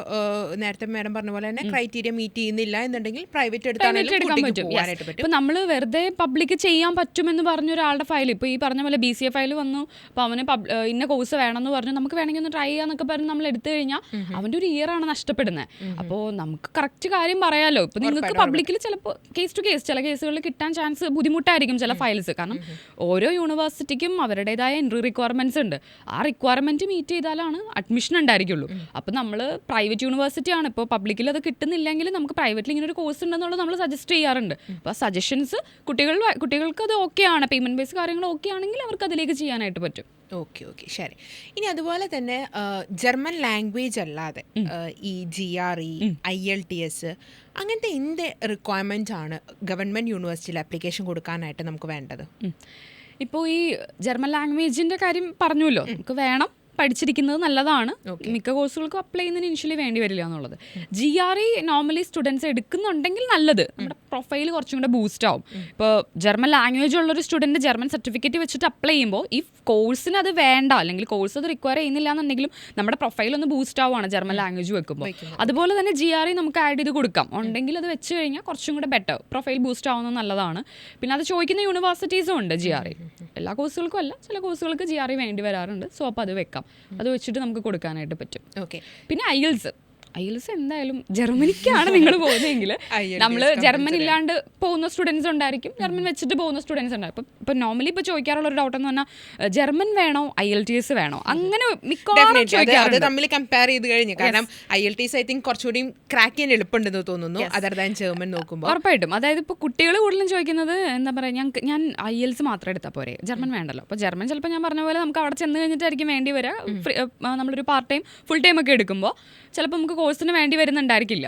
നേരത്തെ മാഡം പറഞ്ഞ പോലെ തന്നെ ക്രൈറ്റീരിയ മീറ്റ് ചെയ്യുന്നില്ല എന്നുണ്ടെങ്കിൽ പ്രൈവറ്റ് എടുക്കാൻ പറ്റും. ഇപ്പോൾ നമ്മൾ വെറുതെ പബ്ലിക് ചെയ്യാൻ പറ്റുമെന്ന് പറഞ്ഞ ഒരാളുടെ ഫയൽ, ഇപ്പോൾ ഈ പറഞ്ഞ പോലെ BCA ഫയൽ വന്നു, അപ്പോൾ അവന് ഇന്ന കോഴ്സ് വേണമെന്ന് പറഞ്ഞു നമുക്ക് വേണമെങ്കിൽ ഒന്ന് ട്രൈ ചെയ്യാന്നൊക്കെ പറഞ്ഞ് നമ്മൾ എടുത്തു കഴിഞ്ഞാൽ അവൻ്റെ ഒരു ഇയറാണ് നഷ്ടപ്പെടുന്നത്. അപ്പോൾ നമുക്ക് കറക്റ്റ് കാര്യം പറയാമല്ലോ. ഇപ്പോൾ നിങ്ങൾക്ക് പബ്ലിക്കിൽ ചിലപ്പോൾ കേസ് ടു കേസ് ചില കേസുകളിൽ കിട്ടാൻ ചാൻസ് ബുദ്ധിമുട്ടായിരിക്കും ചില ഫയൽസ്. കാരണം ഓരോ യൂണിവേഴ്സിറ്റിക്കും അവരുടേതായ എൻട്രി റിക്വയർമെൻറ്റ്സ് ഉണ്ട്. ആ റിക്വയർമെൻറ്റ് മീറ്റ് ചെയ്താലാണ് അഡ്മിഷൻ ഉണ്ടായിരിക്കുള്ളൂ. അപ്പോൾ നമ്മൾ പ്രൈവറ്റ് യൂണിവേഴ്സിറ്റി ആണ്, ഇപ്പോൾ പബ്ലിക്കിൽ അത് കിട്ടുന്നില്ലെങ്കിൽ നമുക്ക് പ്രൈവറ്റിൽ ഇങ്ങനെ ഒരു കോഴ്സ് ഉണ്ടെന്നുള്ളത് നമ്മൾ സജസ്റ്റ് ചെയ്യാറുണ്ട്. അപ്പോൾ സജഷൻസ് കുട്ടികൾക്ക് അത് ഓക്കെ ആണ്, പേയ്മെൻറ്റ് ബേസ് കാര്യങ്ങൾ ഓക്കെ ആണെങ്കിൽ അവർക്ക് അതിലേക്ക് ചെയ്യാനായിട്ട് പറ്റും. ഓക്കെ, ശരി. ഇനി അതുപോലെ തന്നെ ജർമ്മൻ ലാംഗ്വേജ് അല്ലാതെ ഈ GRE, IELTS അങ്ങനത്തെ എന്ത് റിക്വയർമെൻ്റ് ആണ് ഗവൺമെൻറ് യൂണിവേഴ്സിറ്റിയിൽ ആപ്ലിക്കേഷൻ കൊടുക്കാനായിട്ട് നമുക്ക് വേണ്ടത്? ഇപ്പോൾ ഈ ജർമ്മൻ ലാംഗ്വേജിൻ്റെ കാര്യം പറഞ്ഞല്ലോ, നമുക്ക് വേണം, പഠിച്ചിരിക്കുന്നത് നല്ലതാണ്. മിക്ക കോഴ്സുകൾക്കും അപ്ലൈ ചെയ്യുന്നതിന് ഇനിഷ്യലി വേണ്ടി വരില്ല എന്നുള്ളത്. GRE നോർമലി സ്റ്റുഡൻസ് എടുക്കുന്നുണ്ടെങ്കിൽ നല്ലത്, നമ്മുടെ പ്രൊഫൈൽ കുറച്ചും കൂടെ ബൂസ്റ്റ് ആവും. ഇപ്പോൾ ജർമ്മൻ ലാംഗ്വേജ് ഉള്ളൊരു സ്റ്റുഡൻറ്റ് ജർമ്മൻ സർട്ടിഫിക്കറ്റ് വെച്ചിട്ട് അപ്ലൈ ചെയ്യുമ്പോൾ ഈ കോഴ്സിന് അത് വേണ്ട, അല്ലെങ്കിൽ കോഴ്സ് അത് റിക്വയർ ചെയ്യുന്നില്ല എന്നുണ്ടെങ്കിലും നമ്മുടെ പ്രൊഫൈൽ ഒന്ന് ബൂസ്റ്റ് ആവുകയാണ് ജർമ്മൻ ലാംഗ്വേജ് വെക്കുമ്പോൾ. അതുപോലെ തന്നെ GRE നമുക്ക് ആഡ് ചെയ്ത് കൊടുക്കാം, ഉണ്ടെങ്കിൽ അത് വെച്ച് കഴിഞ്ഞാൽ കുറച്ചും കൂടെ ബെറ്റർ, പ്രൊഫൈൽ ബൂസ്റ്റ് ആവുന്നത് നല്ലതാണ്. പിന്നെ അത് ചോദിക്കുന്ന യൂണിവേഴ്സിറ്റീസും ഉണ്ട് GRE. എല്ലാ കോഴ്സുകൾക്കും അല്ല, ചില കോഴ്സുകൾക്ക് GRE വേണ്ടി വരാറുണ്ട്. സോ അപ്പോൾ അത് വെക്കാം, അത് വെച്ചിട്ട് നമുക്ക് കൊടുക്കാനായിട്ട് പറ്റും. ഓക്കെ. പിന്നെ IELTS എന്തായാലും ജർമ്മനിക്കാണ് നിങ്ങൾ പോകുന്നതെങ്കിൽ നമ്മൾ ജർമ്മൻ ഇല്ലാണ്ട് പോകുന്ന സ്റ്റുഡൻസ് ഉണ്ടായിരിക്കും, ജർമ്മൻ വെച്ചിട്ട് പോകുന്ന സ്റ്റുഡൻസ് ഉണ്ടായിരിക്കും. ഇപ്പോൾ നോർമലി ഇപ്പോൾ ചോദിക്കാറുള്ള ഒരു ഡൗട്ട് എന്ന് പറഞ്ഞാൽ ജർമ്മൻ വേണോ IELTS വേണോ, അങ്ങനെ മിക്കവാറും തമ്മിൽ കമ്പയർ ചെയ്ത് കഴിഞ്ഞു. കാരണം IELTS ഐ തിങ്ക് കുറച്ചുകൂടി ക്രാക്ക് ചെയ്യാൻ എളുപ്പമുണ്ടെന്ന് തോന്നുന്നു അതർ ദാൻ ജർമ്മൻ നോക്കുമ്പോൾ. ഉറപ്പായിട്ടും. അതായത് ഇപ്പോൾ കുട്ടികൾ കൂടുതലും ചോദിക്കുന്നത് എന്താ പറയുക, ഞാൻ IELTS മാത്രം എടുത്താൽ പോരെ, ജർമ്മൻ വേണ്ടല്ലോ. അപ്പോൾ ജർമ്മൻ ചിലപ്പോൾ ഞാൻ പറഞ്ഞ പോലെ നമുക്ക് അവിടെ ചെന്ന് കഴിഞ്ഞിട്ടായിരിക്കും വേണ്ടി വരിക. നമ്മളൊരു പാർട്ട് ടൈം ഫുൾ ടൈം ഒക്കെ എടുക്കുമ്പോൾ ചിലപ്പോൾ നമുക്ക് കോഴ്സിന് വേണ്ടി വരുന്നുണ്ടായിരിക്കില്ല.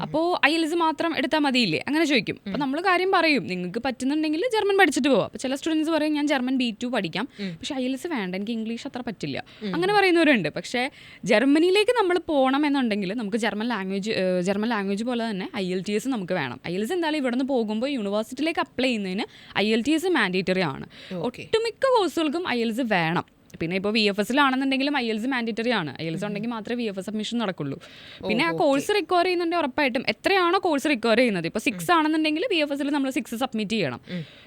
അപ്പോൾ IELTS മാത്രം എടുത്താൽ മതിയില്ലേ, അങ്ങനെ ചോദിക്കും. അപ്പോൾ നമ്മൾ കാര്യം പറയും, നിങ്ങൾക്ക് പറ്റുന്നുണ്ടെങ്കിൽ ജർമ്മൻ പഠിച്ചിട്ട് പോവാം. അപ്പോൾ ചില സ്റ്റുഡൻസ് പറയും ഞാൻ ജർമ്മൻ B2 പഠിക്കാം, പക്ഷേ IELTS വേണ്ട, എനിക്ക് ഇംഗ്ലീഷ് അത്ര പറ്റില്ല, അങ്ങനെ പറയുന്നവരുണ്ട്. പക്ഷേ ജർമ്മനിയിലേക്ക് നമ്മൾ പോകണം എന്നുണ്ടെങ്കിൽ നമുക്ക് ജർമ്മൻ ലാംഗ്വേജ് പോലെ തന്നെ IELTS നമുക്ക് വേണം. IELTS എന്തായാലും ഇവിടെ നിന്ന് പോകുമ്പോൾ യൂണിവേഴ്സിറ്റിയിലേക്ക് അപ്ലൈ ചെയ്യുന്നതിന് IELTS മാൻഡേറ്ററി ആണ്. ഒട്ടുമിക്ക കോഴ്സുകൾക്കും IELTS വേണം. പിന്നെ ഇപ്പോൾ VFSലാണെന്നുണ്ടെങ്കിലും IELTS മാൻഡേറ്ററി ആണ്. IELTS ഉണ്ടെങ്കിൽ മാത്രമേ VFS അഡ്മിഷൻ നടക്കുള്ളൂ. പിന്നെ ആ കോഴ്സ് റിക്വയർ ചെയ്യുന്നുണ്ടെങ്കിൽ ഉറപ്പായിട്ടും എത്രയാണോ കോഴ്സ് റിക്വയർ ചെയ്യുന്നത്, ഇപ്പോൾ 6 ആണെന്നുണ്ടെങ്കിൽ VFSൽ നമ്മൾ 6 സബ്മിറ്റ് ചെയ്യണം.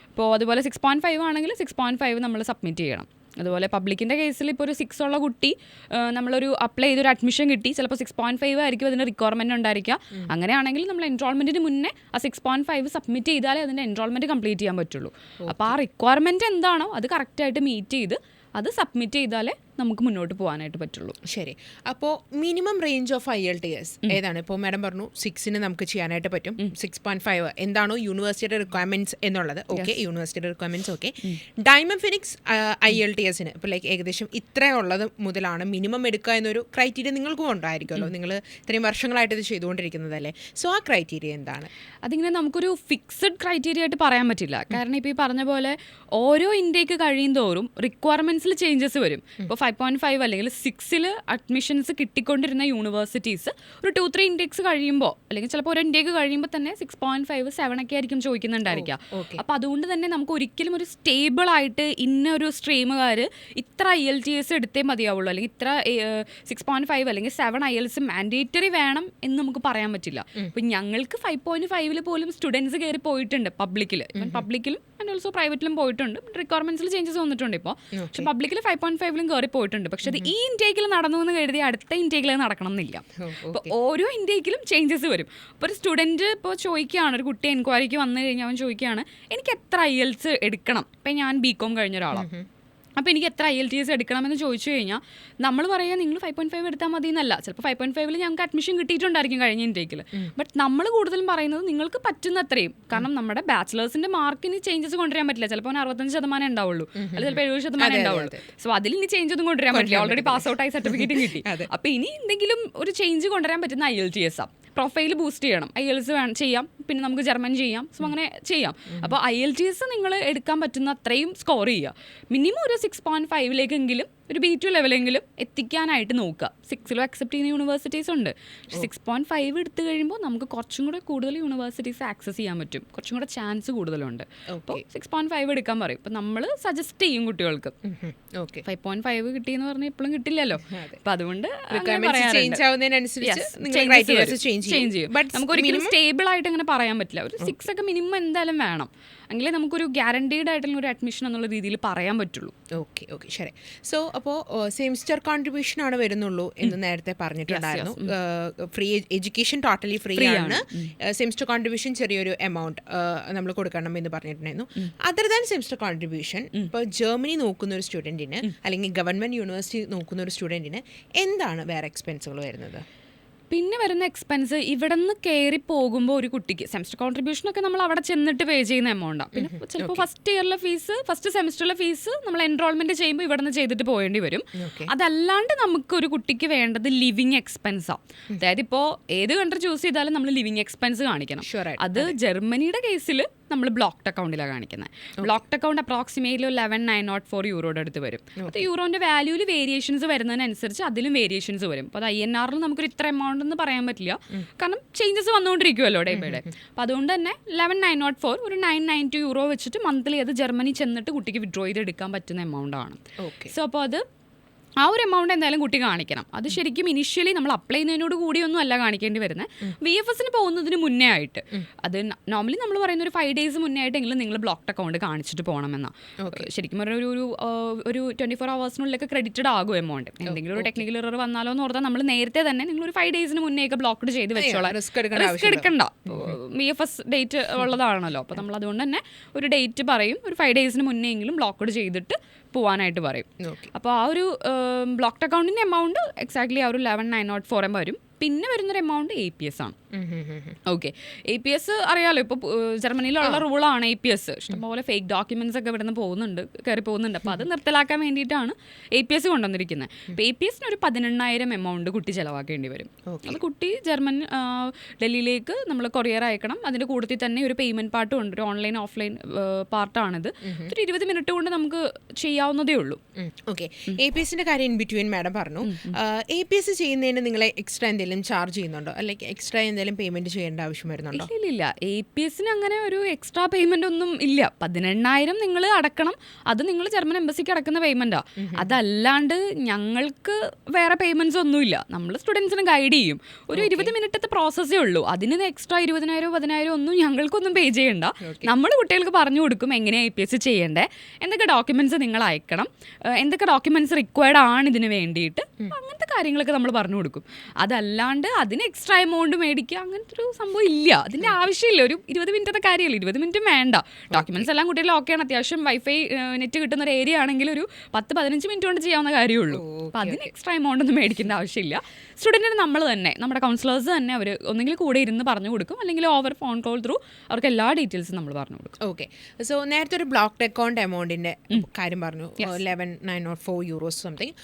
ഇപ്പോൾ അതുപോലെ 6.5 ആണെങ്കിൽ 6.5 നമ്മൾ സബ്മിറ്റ് ചെയ്യണം. അതുപോലെ പബ്ലിക്കിൻ്റെ കേസിൽ ഇപ്പോൾ ഒരു 6 ഉള്ള കുട്ടി നമ്മളൊരു അപ്ലൈ ചെയ്തൊരു അഡ്മിഷൻ കിട്ടി, ചിലപ്പോൾ 6.5 ആയിരിക്കും അതിൻ്റെ റിക്വയർമെൻറ്റ് ഉണ്ടായിരിക്കുക. അങ്ങനെയാണെങ്കിൽ നമ്മൾ എൻറോൾമെൻറ്റിന് മുന്നേ ആ 6.5 സബ്മിറ്റ് ചെയ്താലേ അതിൻ്റെ എൻറോൾമെൻറ്റ് കംപ്ലീറ്റ് ചെയ്യാൻ പറ്റുള്ളൂ. അപ്പോൾ ആ റിക്വയർമെൻറ്റ് എന്താണോ അത് കറക്റ്റായിട്ട് മീറ്റ് ചെയ്ത് അത് സബ്മിറ്റ് ചെയ്താലേ നമുക്ക് മുന്നോട്ട് പോകാനായിട്ട് പറ്റുള്ളൂ. ശരി. അപ്പോൾ മിനിമം റേഞ്ച് ഓഫ് IELTS ഏതാണ്? ഇപ്പോൾ മാഡം പറഞ്ഞു 6 നമുക്ക് ചെയ്യാനായിട്ട് പറ്റും. 6.5 എന്താണോ യൂണിവേഴ്സിറ്റിയുടെ റിക്വയർമെന്റ്സ് എന്നുള്ളത്. ഓക്കെ, യൂണിവേഴ്സിറ്റിയുടെ റിക്വയർമെന്റ്സ് ഓക്കെ. ഡയമണ്ട് ഫിനിക്സ് IELTSന് ഇപ്പോൾ ലൈക്ക് ഏകദേശം ഇത്രയുള്ളത് മുതലാണ് മിനിമം എടുക്കുക എന്നൊരു ക്രൈറ്റീരിയ നിങ്ങൾക്കും ഉണ്ടായിരിക്കുമല്ലോ. നിങ്ങൾ ഇത്രയും വർഷങ്ങളായിട്ട് ഇത് ചെയ്തുകൊണ്ടിരിക്കുന്നതല്ലേ. സോ ആ ക്രൈറ്റീരിയ എന്താണ്? അതിങ്ങനെ നമുക്കൊരു ഫിക്സഡ് ക്രൈറ്റീരിയ ആയിട്ട് പറയാൻ പറ്റില്ല. കാരണം ഇപ്പോൾ ഈ പറഞ്ഞ പോലെ ഓരോ ഇൻടേക്ക് കഴിയും തോറും റിക്വയർമെൻറ്റ്സിൽ ചേഞ്ചസ് വരും. ഇപ്പോൾ 5.5 അല്ലെങ്കിൽ 6 അഡ്മിഷൻസ് കിട്ടിക്കൊണ്ടിരുന്ന യൂണിവേഴ്സിറ്റീസ് ഒരു 2-3 ഇൻടേക്സ് കഴിയുമ്പോൾ അല്ലെങ്കിൽ ചിലപ്പോൾ ഒരു ഇൻടേക്ക് കഴിയുമ്പോൾ തന്നെ 6.5, 7 ഒക്കെ ആയിരിക്കും ചോദിക്കുന്നുണ്ടായിരിക്കുക. അപ്പോൾ അതുകൊണ്ട് തന്നെ നമുക്ക് ഒരിക്കലും ഒരു സ്റ്റേബിൾ ആയിട്ട് ഇന്നൊരു സ്ട്രീമുകാർ ഇത്ര IELTS എടുത്തേ മതിയാവുള്ളൂ അല്ലെങ്കിൽ ഇത്ര 6.5 അല്ലെങ്കിൽ 7 IELTS മാൻഡേറ്ററി വേണം എന്ന് നമുക്ക് പറയാൻ പറ്റില്ല. ഇപ്പം ഞങ്ങൾക്ക് 5.5 പോലും സ്റ്റുഡൻസ് കയറി പോയിട്ടുണ്ട് പബ്ലിക്കിൽ. ഇവൻ പബ്ലിക്കിലും ആൻഡ് ഓൾസോ പ്രൈവറ്റിലും പോയിട്ടുണ്ട്. റിക്വയർമെന്റ്സിൽ ചേഞ്ചസ് വന്നിട്ടുണ്ട് ഇപ്പോൾ. പക്ഷെ പബ്ലിക്കിൽ 5.5 കയറി പോയിട്ടുണ്ട്. പക്ഷെ അത് ഈ ഇൻടേക്കിൽ നടന്നു എന്ന് കരുതി അടുത്ത ഇൻടേക്കിൽ നടക്കണം എന്നില്ല. അപ്പോൾ ഓരോ ഇൻടേക്കിലും ചേഞ്ചസ് വരും. ഇപ്പോൾ ഒരു സ്റ്റുഡൻറ്റ് ഇപ്പോൾ ചോദിക്കുകയാണ്, ഒരു കുട്ടി എൻക്വയറിക്ക് വന്നു കഴിഞ്ഞാൽ അവൻ ചോദിക്കുകയാണ് എനിക്ക് എത്ര IELTS എടുക്കണം. ഇപ്പം ഞാൻ BCom കഴിഞ്ഞ ഒരാളാണ്. അപ്പോൾ എനിക്ക് എത്ര IELTS എടുക്കണമെന്ന് ചോദിച്ചു കഴിഞ്ഞാൽ നമ്മൾ പറയുക നിങ്ങൾ 5.5 എടുത്താൽ മതി എന്നല്ല. ചിലപ്പോൾ 5.5 ഞങ്ങൾക്ക് അഡ്മിഷൻ കിട്ടിയിട്ടുണ്ടായിരിക്കും കഴിഞ്ഞ ഇൻടേക്കിൽ. ബട്ട് നമ്മൾ കൂടുതലും പറയുന്നത് നിങ്ങൾക്ക് പറ്റുന്ന അത്രയും. കാരണം നമ്മുടെ ബാച്ചിലേഴ്സിൻ്റെ മാർക്കിന് ചേഞ്ചസ് കൊണ്ടുവരാൻ പറ്റില്ല. ചിലപ്പോൾ 65% ഉണ്ടാവുള്ളൂ, അല്ലെങ്കിൽ ചിലപ്പോൾ 70% ഉണ്ടാവുള്ളൂ. സോ അതിൽ ഇനി ചേഞ്ച് ഒന്നും കൊണ്ടുവരാൻ പറ്റില്ല. ഓൾറെഡി പാസ് ഔട്ടായി സർട്ടിഫിക്കറ്റും കിട്ടി. അപ്പോൾ ഇനി എന്തെങ്കിലും ഒരു ചേഞ്ച് കൊണ്ടുവരാൻ പറ്റുന്ന IELTS ആണ്. പ്രൊഫൈൽ ബൂസ്റ്റ് ചെയ്യണം. IELTS ചെയ്യാം, പിന്നെ നമുക്ക് ജർമ്മൻ ചെയ്യാം. സോ അങ്ങനെ ചെയ്യാം. അപ്പോൾ IELTS നിങ്ങൾ എടുക്കാൻ പറ്റുന്ന അത്രയും സ്കോർ ചെയ്യുക. മിനിമം ഒരു 6.5 ഒരു B2 ലെവലെങ്കിലും എത്തിക്കാനായിട്ട് നോക്കുക. 6 അക്സെപ്റ്റ് ചെയ്യുന്ന യൂണിവേഴ്സിറ്റീസ് ഉണ്ട്. 6.5 എടുത്തു കഴിയുമ്പോൾ നമുക്ക് കുറച്ചും കൂടെ കൂടുതൽ യൂണിവേഴ്സിറ്റീസ് ആക്സസ് ചെയ്യാൻ പറ്റും. കുറച്ചും കൂടെ ചാൻസ് കൂടുതലുണ്ട്. അപ്പോൾ 6.5 എടുക്കാൻ പറയും. അപ്പോൾ നമ്മൾ സജസ്റ്റ് ചെയ്യും കുട്ടികൾക്ക്. 5.5 കിട്ടിയെന്ന് പറഞ്ഞാൽ എപ്പോഴും കിട്ടില്ലല്ലോ. അപ്പം അതുകൊണ്ട് ചേഞ്ച് ചെയ്യും. നമുക്ക് ഒരിക്കലും സ്റ്റേബിൾ ആയിട്ട് അങ്ങനെ പറയാൻ പറ്റില്ല. ഒരു 6 ഒക്കെ മിനിമം എന്തായാലും വേണം. എങ്കിലേ നമുക്കൊരു ഗ്യാരണ്ടീഡ് ആയിട്ടുള്ള ഒരു അഡ്മിഷൻ എന്നുള്ള രീതിയിൽ പറയാൻ പറ്റുള്ളൂ. ഓക്കെ ശരി. സോ അപ്പോൾ സെമിസ്റ്റർ കോൺട്രിബ്യൂഷൻ ആണ് വരുന്നുള്ളൂ എന്ന് നേരത്തെ പറഞ്ഞിട്ടുണ്ടായിരുന്നു. ഫ്രീ എഡ്യൂക്കേഷൻ ടോട്ടലി ഫ്രീ ആണ്. സെമിസ്റ്റർ കോൺട്രിബ്യൂഷൻ ചെറിയൊരു എമൗണ്ട് നമ്മൾ കൊടുക്കണം എന്ന് പറഞ്ഞിട്ടുണ്ടായിരുന്നു. അതർ ദാൻ സെമിസ്റ്റർ കോൺട്രിബ്യൂഷൻ ഇപ്പോൾ ജർമ്മനി നോക്കുന്ന ഒരു സ്റ്റുഡൻറ്റിന് അല്ലെങ്കിൽ ഗവൺമെൻറ് യൂണിവേഴ്സിറ്റി നോക്കുന്ന ഒരു സ്റ്റുഡൻറ്റിന് എന്താണ് വേറെ എക്സ്പെൻസുകൾ വരുന്നത്? പിന്നെ വരുന്ന എക്സ്പെൻസ് ഇവിടെ നിന്ന് കയറി പോകുമ്പോൾ ഒരു കുട്ടിക്ക് സെമിസ്റ്റർ കോൺട്രിബ്യൂഷനൊക്കെ നമ്മൾ അവിടെ ചെന്നിട്ട് പേ ചെയ്യുന്ന എമൗണ്ടാണ്. പിന്നെ ചിലപ്പോൾ ഫസ്റ്റ് ഇയറിലെ ഫീസ്, ഫസ്റ്റ് സെമിസ്റ്ററിലെ ഫീസ് നമ്മൾ എൻറോൾമെൻറ്റ് ചെയ്യുമ്പോൾ ഇവിടെ നിന്ന് ചെയ്തിട്ട് പോകേണ്ടി വരും. അതല്ലാണ്ട് നമുക്കൊരു കുട്ടിക്ക് വേണ്ടത് ലിവിങ് എക്സ്പെൻസാണ്. അതായത് ഇപ്പോൾ ഏത് കൺട്രി ചൂസ് ചെയ്താലും നമ്മൾ ലിവിങ് എക്സ്പെൻസ് കാണിക്കണം. അത് ജർമ്മനിയുടെ കേസിൽ നമ്മൾ ബ്ലോക്ക്ഡ് അക്കൗണ്ടിലാണ് കാണിക്കുന്നത്. ബ്ലോക്ക്ഡ് അക്കൗണ്ട് അപ്രോക്സിമേറ്റ്ലി 11,904 യൂറോയുടെ അടുത്ത് വരും. അപ്പോൾ യൂറോൻ്റെ വാല്യൂവിൽ വേരിയേഷൻസ് വരുന്നതിനനുസരിച്ച് അതിലും വേരിയേഷൻസ് വരും. അപ്പോൾ അത് INRൽ നമുക്കൊരു ഇത്ര എമൗണ്ട് എന്ന് പറയാൻ പറ്റില്ല. കാരണം ചേഞ്ചസ് വന്നുകൊണ്ടിരിക്കുമല്ലോ ഡേ ബൈ ഡേ. അപ്പോൾ അതുകൊണ്ട് തന്നെ 11,904 ഒരു 992 യൂറോ വെച്ചിട്ട് മന്ത്ലി അത് ജർമ്മനി ചെന്നിട്ട് കുട്ടിക്ക് വിഡ്രോ ചെയ്തെടുക്കാൻ പറ്റുന്ന എമൗണ്ട് ആണ്. സോ അപ്പോൾ അത് ആ ഒരു എമൗണ്ട് എന്തായാലും കുട്ടി കാണിക്കണം. അത് ശരിക്കും ഇനിഷ്യലി നമ്മൾ അപ്ലൈ ചെയ്യുന്നതിനോട് കൂടിയൊന്നും അല്ല കാണിക്കേണ്ടി വരുന്നത്. VFSന് പോകുന്നതിന് മുന്നേ ആയിട്ട്. അത് നോർമലി നമ്മൾ പറയുന്ന ഒരു 5 days മുന്നേ ആയിട്ടെങ്കിലും നിങ്ങൾ ബ്ലോക്ക്ഡ് അക്കൗണ്ട് കാണിച്ചിട്ട് പോകണമെന്നാണ്. ശരിക്കും ഒരു 24 hours ക്രെഡിറ്റഡ് ആകും എമൗണ്ട്. എന്തെങ്കിലും ഒരു ടെക്നിക്കൽ എറർ വന്നാലോ എന്ന് ഓർത്താൽ നമ്മൾ നേരത്തെ തന്നെ നിങ്ങൾ ഒരു 5 days മുന്നേ ഒക്കെ ബ്ലോക്ക്ഡ് ചെയ്ത് വെച്ചോളാം. റിസ്ക് എടുക്കണ്ട. VFS ഡേറ്റ് ഉള്ളതാണല്ലോ. അപ്പോൾ നമ്മൾ അതുകൊണ്ട് തന്നെ ഒരു ഡേറ്റ് പറയും, ഒരു 5 days മുന്നേ എങ്കിലും ബ്ലോക്ക്ഡ് ചെയ്തിട്ട് പോകാനായിട്ട് പറയും. അപ്പോൾ ആ ഒരു ബ്ലോക്ക്ഡ് അക്കൗണ്ടിൻ്റെ എമൗണ്ട് എക്സാക്ട്ലി ആ ഒരു 11,904 വരും. പിന്നെ വരുന്നൊരു എമൗണ്ട് APS ആണ്. ഓക്കെ, APS അറിയാലോ, ഇപ്പോൾ ജർമ്മനിയിലുള്ള റൂളാണ് APS. ഇഷ്ടംപോലെ ഫേക്ക് ഡോക്യുമെന്റ്സ് ഒക്കെ ഇവിടുന്ന് കയറി പോകുന്നുണ്ട്. അപ്പോൾ അത് നിർത്തലാക്കാൻ വേണ്ടിയിട്ടാണ് APS കൊണ്ടുവന്നിരിക്കുന്നത്. അപ്പോൾ APSന് ഒരു 18,000 എമൗണ്ട് കുട്ടി ചിലവാക്കേണ്ടി വരും. അത് കുട്ടി ഡൽഹിയിലേക്ക് നമ്മൾ കൊറിയർ അയക്കണം. അതിൻ്റെ കൂട്ടത്തിൽ തന്നെ ഒരു പേയ്മെൻറ്റ് പാർട്ടും ഉണ്ട്. ഒരു ഓൺലൈൻ ഓഫ്ലൈൻ പാർട്ടാണിത്. ഒരു 20 മിനിറ്റ് കൊണ്ട് നമുക്ക് ചെയ്യാവുന്നതേ ഉള്ളൂ. ഓക്കെ, APSന്റെ കാര്യം ഇൻ ബിറ്റ്വീൻ മാഡം പറഞ്ഞു. APS ചെയ്യുന്നതിന് നിങ്ങളെ എക്സ്ട്രാ എന്തെങ്കിലും ചാർജ് ചെയ്യുന്നുണ്ടോ, അല്ലെങ്കിൽ എക്സ്ട്രാ എന്തെങ്കിലും പേയ്മെന്റ് ചെയ്യേണ്ട ആവശ്യം വരുന്നുണ്ടോ? ഇല്ല, APSന് അങ്ങനെ ഒരു എക്സ്ട്രാ പേയ്മെന്റ് ഒന്നും ഇല്ല. 18,000 നിങ്ങൾ അടക്കണം. അത് നിങ്ങൾ ജർമ്മൻ എംബസിക്ക് അടക്കുന്ന പേയ്മെന്റാ. അതല്ലാണ്ട് ഞങ്ങൾക്ക് വേറെ പേയ്മെന്റ്സ് ഒന്നുമില്ല. നമ്മൾ സ്റ്റുഡൻസിന് ഗൈഡ് ചെയ്യും. ഒരു 20 മിനിറ്റത്തെ പ്രോസസ്സേ ഉള്ളൂ. അതിന് എക്സ്ട്രാ 20,000 10,000 ഒന്നും ഞങ്ങൾക്കൊന്നും പേ ചെയ്യണ്ട. നമ്മൾ കുട്ടികൾക്ക് പറഞ്ഞു കൊടുക്കും എങ്ങനെയാണ് APS ചെയ്യേണ്ടത്, എന്തൊക്കെ ഡോക്യുമെന്റ്സ് നിങ്ങൾ അയക്കണം, എന്തൊക്കെ ഡോക്യുമെന്റ്സ് റിക്വയർഡ് ആണ് ഇതിന് വേണ്ടിയിട്ട്. അങ്ങനത്തെ കാര്യങ്ങളൊക്കെ നമ്മൾ പറഞ്ഞു കൊടുക്കും. അതല്ല അല്ലാണ്ട് അതിന് എക്സ്ട്രാ എമൗണ്ട് മേടിക്കുക അങ്ങനത്തെ ഒരു സംഭവം ഇല്ല. അതിൻ്റെ ആവശ്യമില്ല. ഒരു 20 മിനിറ്റത്തെ കാര്യമില്ല, 20 മിനിറ്റ് വേണ്ട. ഡോക്യുമെന്റ്സ് എല്ലാം കുട്ടികൾ ഓക്കെയാണ്, അത്യാവശ്യം വൈഫൈ നെറ്റ് കിട്ടുന്ന ഒരു ഏരിയ ആണെങ്കിൽ ഒരു 10-15 മിനിറ്റ് കൊണ്ട് ചെയ്യാവുന്ന കാര്യമുള്ളൂ. അപ്പോൾ അതിന് എക്സ്ട്രാ എമൗണ്ട് ഒന്നും മേടിക്കേണ്ട ആവശ്യമില്ല. സ്റ്റുഡൻറ്റിന് നമ്മൾ തന്നെ, നമ്മുടെ കൗൺസിലേഴ്സ് തന്നെ അവർ ഒന്നെങ്കിൽ കൂടെ ഇരുന്ന് പറഞ്ഞു കൊടുക്കും, അല്ലെങ്കിൽ ഓവർ ഫോൺ കോൾ ത്രൂ അവർക്ക് എല്ലാ ഡീറ്റെയിൽസും നമ്മൾ പറഞ്ഞു കൊടുക്കും. ഓക്കെ. സോ നേരത്തെ ഒരു ബ്ലോക്ക്ഡ് അക്കൗണ്ട് എമൗണ്ടിൻ്റെ കാര്യം പറഞ്ഞു, 11,904 euros സംതിങ്.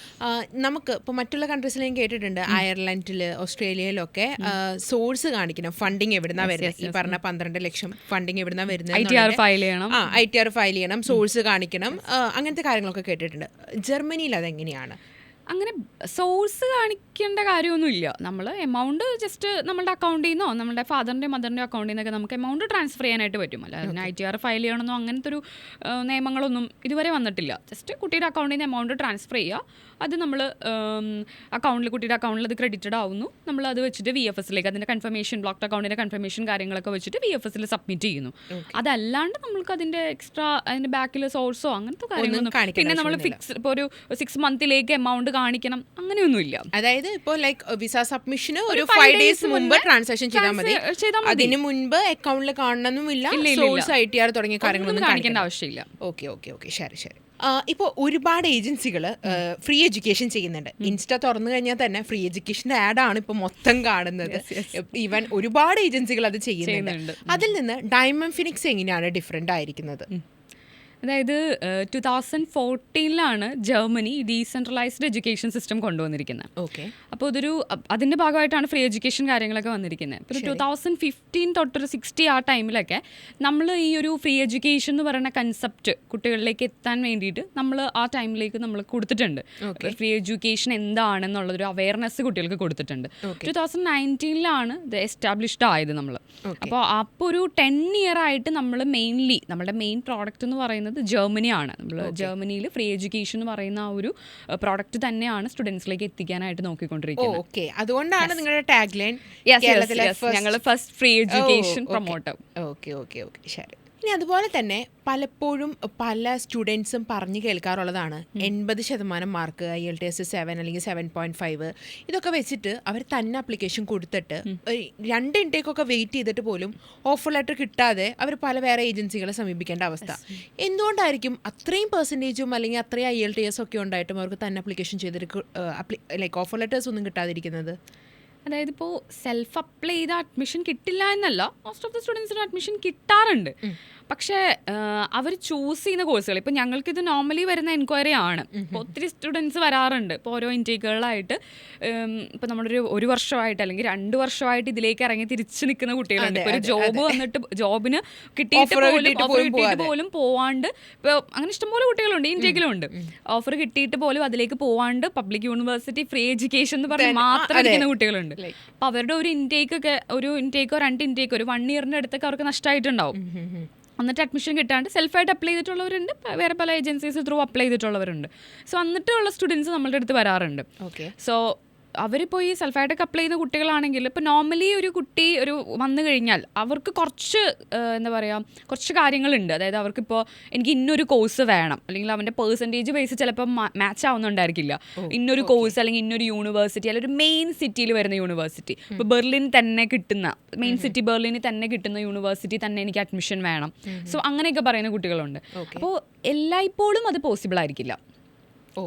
നമുക്ക് ഇപ്പോൾ മറ്റുള്ള കൺട്രീസിൽ ഞാൻ കേട്ടിട്ടുണ്ട്, അയർലൻഡിൽ, ഓസ്ട്രേലിയയിലൊക്കെ സോഴ്സ് കാണിക്കണം, ഫണ്ടിങ് എവിടുന്നാ വരുന്നത്. ഈ പറഞ്ഞ 12 ലക്ഷം ഫണ്ടിങ് എവിടുന്നാ വരുന്നത്, ITR ഫയൽ ചെയ്യണം, ITR ഫയൽ ചെയ്യണം, സോഴ്സ് കാണിക്കണം, അങ്ങനത്തെ കാര്യങ്ങളൊക്കെ കേട്ടിട്ടുണ്ട്. ജർമ്മനിയിൽ അതെങ്ങനെയാണ്? അങ്ങനെ സോഴ്സ് കാണിക്കേണ്ട കാര്യമൊന്നുമില്ല. നമ്മൾ എമൗണ്ട് ജസ്റ്റ് നമ്മുടെ അക്കൗണ്ടിൽ നിന്നോ നമ്മുടെ ഫാദറിൻ്റെ മദറിൻ്റെ അക്കൗണ്ടിൽ നിന്നൊക്കെ നമുക്ക് എമൗണ്ട് ട്രാൻസ്ഫർ ചെയ്യാനായിട്ട് പറ്റും. അല്ല അതിന് ITR ഫയൽ ചെയ്യണമെന്നോ അങ്ങനത്തെ ഒരു നിയമങ്ങളൊന്നും ഇതുവരെ വന്നിട്ടില്ല. ജസ്റ്റ് കുട്ടിയുടെ അക്കൗണ്ടിൽ നിന്ന് എമൗണ്ട് ട്രാൻസ്ഫർ ചെയ്യുക, അത് നമ്മൾ കുട്ടിയുടെ അക്കൗണ്ടിൽ അത് ക്രെഡിറ്റഡ് ആവുന്നു, നമ്മൾ അത് വെച്ചിട്ട് VFSലേക്ക് അതിൻ്റെ കൺഫർമേഷൻ, ബ്ലോക്ക്ഡ് അക്കൗണ്ടിൻ്റെ കൺഫർമേഷൻ കാര്യങ്ങളൊക്കെ വെച്ചിട്ട് VFSൽ സബ്മിറ്റ് ചെയ്യുന്നു. അതല്ലാണ്ട് നമ്മൾക്ക് അതിൻ്റെ എക്സ്ട്രാ അതിൻ്റെ ബാക്കിൽ സോഴ്സോ അങ്ങനത്തെ കാര്യങ്ങളൊന്നും, പിന്നെ നമ്മൾ ഫിക്സ് ഇപ്പോൾ ഒരു 6 മന്തിലേക്ക് എമൗണ്ട് കാണിക്കണം അങ്ങനെയൊന്നുമില്ല. അതായത് ഇപ്പോൾ ലൈക്ക് വിസ സബ്മിഷന് ഒരു 5 days മുമ്പ് ട്രാൻസാക്ഷൻ ചെയ്താൽ മതി, അതിന് മുൻപ് അക്കൗണ്ടിൽ കാണണമെന്നില്ല, സോഴ്സ് ITR തുടങ്ങിയ കാര്യങ്ങളൊന്നും കാണിക്കേണ്ട ആവശ്യമില്ല. ഓക്കെ ഓക്കെ ഓക്കെ, ശരി ശരി. ഇപ്പോൾ ഒരുപാട് ഏജൻസികൾ ഫ്രീ എഡ്യൂക്കേഷൻ ചെയ്യുന്നുണ്ട്. ഇൻസ്റ്റ തുറന്നു കഴിഞ്ഞാൽ തന്നെ ഫ്രീ എഡ്യൂക്കേഷൻ്റെ ആഡാണ് ഇപ്പോൾ മൊത്തം കാണുന്നത്. ഈവൻ ഒരുപാട് ഏജൻസികൾ അത് ചെയ്യുന്നുണ്ട്. അതിൽ നിന്ന് ഡയമണ്ട് ഫിനിക്സ് എങ്ങനെയാണ് ഡിഫറെൻ്റ് ആയിരിക്കുന്നത്? അതായത് 2014 ജർമ്മനി ഡീസെൻട്രലൈസ്ഡ് എഡ്യൂക്കേഷൻ സിസ്റ്റം കൊണ്ടുവന്നിരിക്കുന്നത്. ഓക്കെ. അപ്പോൾ അതിൻ്റെ ഭാഗമായിട്ടാണ് ഫ്രീ എഡ്യൂക്കേഷൻ കാര്യങ്ങളൊക്കെ വന്നിരിക്കുന്നത്. ഇപ്പോൾ 2015 തൊട്ടൊരു 60 ആ ടൈമിലൊക്കെ നമ്മൾ ഈ ഒരു ഫ്രീ എഡ്യൂക്കേഷൻ എന്ന് പറയുന്ന കൺസെപ്റ്റ് കുട്ടികളിലേക്ക് എത്താൻ വേണ്ടിയിട്ട് നമ്മൾ ആ ടൈമിലേക്ക് നമ്മൾ കൊടുത്തിട്ടുണ്ട്. ഫ്രീ എഡ്യൂക്കേഷൻ എന്താണെന്നുള്ളൊരു അവയർനെസ് കുട്ടികൾക്ക് കൊടുത്തിട്ടുണ്ട്. 2019 ഇത് എസ്റ്റാബ്ലിഷ്ഡ് ആയത് നമ്മൾ. അപ്പോൾ ഒരു 10 year ആയിട്ട് നമ്മൾ മെയിൻലി നമ്മുടെ മെയിൻ പ്രോഡക്റ്റ് എന്ന് പറയുന്നത് ജർമ്മനിയാണ്. നമ്മൾ ജർമ്മനിയിൽ ഫ്രീ എഡ്യൂക്കേഷൻ എന്ന് പറയുന്ന ആ ഒരു പ്രോഡക്റ്റ് തന്നെയാണ് സ്റ്റുഡൻസിലേക്ക് എത്തിക്കാനായിട്ട് നോക്കിക്കൊണ്ടിരിക്കുന്നത്. അതുകൊണ്ടാണ് നിങ്ങളുടെ ടാഗ് ലൈൻ ഞങ്ങൾ first free education promoter. Okay okay okay, ശരി. ഇനി അതുപോലെ തന്നെ പലപ്പോഴും പല സ്റ്റുഡൻസും പറഞ്ഞു കേൾക്കാറുള്ളതാണ് 80% മാർക്ക് IELTS 7 അല്ലെങ്കിൽ 7.5 ഇതൊക്കെ വെച്ചിട്ട് അവർ തന്നെ അപ്ലിക്കേഷൻ കൊടുത്തിട്ട് 2 ഇൻടേക്കൊക്കെ വെയിറ്റ് ചെയ്തിട്ട് പോലും ഓഫർ ലെറ്റർ കിട്ടാതെ അവർ പല വേറെ ഏജൻസികളെ സമീപിക്കേണ്ട അവസ്ഥ. എന്തുകൊണ്ടായിരിക്കും അത്രയും പെർസെൻറ്റേജും അല്ലെങ്കിൽ അത്രയും IELTS ഒക്കെ ഉണ്ടായിട്ടും അവർക്ക് തന്നെ അപ്ലിക്കേഷൻ ചെയ്തിട്ട് ലൈക്ക് ഓഫർ ലെറ്റേഴ്സ് ഒന്നും കിട്ടാതിരിക്കുന്നത്? അതായത് ഇപ്പോൾ സെൽഫ് അപ്ലൈ ചെയ്ത അഡ്മിഷൻ കിട്ടില്ല എന്നല്ല, മോസ്റ്റ് ഓഫ് ദ സ്റ്റുഡൻസിന് അഡ്മിഷൻ കിട്ടാറുണ്ട്. പക്ഷേ അവർ ചൂസ് ചെയ്യുന്ന കോഴ്സുകൾ, ഇപ്പോൾ ഞങ്ങൾക്കിത് നോർമലി വരുന്ന എൻക്വയറി ആണ്. ഇപ്പോൾ ഒത്തിരി സ്റ്റുഡൻസ് വരാറുണ്ട്. ഇപ്പോൾ ഓരോ ഇൻടേക്കുകളായിട്ട് ഇപ്പോൾ നമ്മുടെ ഒരു വർഷമായിട്ട് അല്ലെങ്കിൽ 2 വർഷമായിട്ട് ഇതിലേക്ക് ഇറങ്ങി തിരിച്ചു നിൽക്കുന്ന കുട്ടികളുണ്ട്. ഇപ്പോൾ ഒരു ജോബ് വന്നിട്ട് ജോബിന് കിട്ടിയിട്ട് പോലും പോവാണ്ട്, ഇപ്പോൾ അങ്ങനെ ഇഷ്ടംപോലെ കുട്ടികളുണ്ട്, ഇൻടേക്കിലുണ്ട്. ഓഫർ കിട്ടിയിട്ട് പോലും അതിലേക്ക് പോവാണ്ട് പബ്ലിക് യൂണിവേഴ്സിറ്റി ഫ്രീ എഡ്യൂക്കേഷൻ എന്ന് പറഞ്ഞ് മാത്രം ഇരിക്കുന്ന കുട്ടികളുണ്ട്. അപ്പോൾ അവരുടെ ഒരു ഇൻടേക്കോ 2 ഇൻടേക്കോ ഒരു 1 yearന്റെ അടുത്തൊക്കെ അവർക്ക് നഷ്ടമായിട്ടുണ്ടാവും. എന്നിട്ട് അഡ്മിഷൻ കിട്ടാണ്ട് സെൽഫായിട്ട് അപ്ലൈ ചെയ്തിട്ടുള്ളവരുണ്ട്, വേറെ പല ഏജൻസീസ് ത്രൂ അപ്ലൈ ചെയ്തിട്ടുള്ളവരുണ്ട്. സോ എന്നിട്ടുള്ള സ്റ്റുഡൻസ് നമ്മളുടെ അടുത്ത് വരാറുണ്ട്. സോ അവരിപ്പോൾ ഈ സെൽഫായിട്ടൊക്കെ അപ്ലൈ ചെയ്യുന്ന കുട്ടികളാണെങ്കിൽ ഇപ്പോൾ നോർമലി ഒരു കുട്ടി വന്നു കഴിഞ്ഞാൽ അവർക്ക് കുറച്ച് എന്താ പറയുക കുറച്ച് കാര്യങ്ങളുണ്ട്. അതായത് അവർക്കിപ്പോൾ എനിക്ക് ഇന്നൊരു കോഴ്സ് വേണം, അല്ലെങ്കിൽ അവൻ്റെ പെർസെൻറ്റേജ് ബേസ് ചിലപ്പോൾ മാച്ച് ആവുന്നുണ്ടായിരിക്കില്ല. ഇന്നൊരു കോഴ്സ് അല്ലെങ്കിൽ ഇന്നൊരു യൂണിവേഴ്സിറ്റി അല്ലെങ്കിൽ ഒരു മെയിൻ സിറ്റിയിൽ വരുന്ന യൂണിവേഴ്സിറ്റി, ഇപ്പോൾ ബെർലിൻ തന്നെ കിട്ടുന്ന മെയിൻ സിറ്റി ബെർലിനിൽ തന്നെ കിട്ടുന്ന യൂണിവേഴ്സിറ്റി തന്നെ എനിക്ക് അഡ്മിഷൻ വേണം. സോ അങ്ങനെയൊക്കെ പറയുന്ന കുട്ടികളുണ്ട്. അപ്പോൾ എല്ലായ്പ്പോഴും അത് പോസിബിൾ ആയിരിക്കില്ല.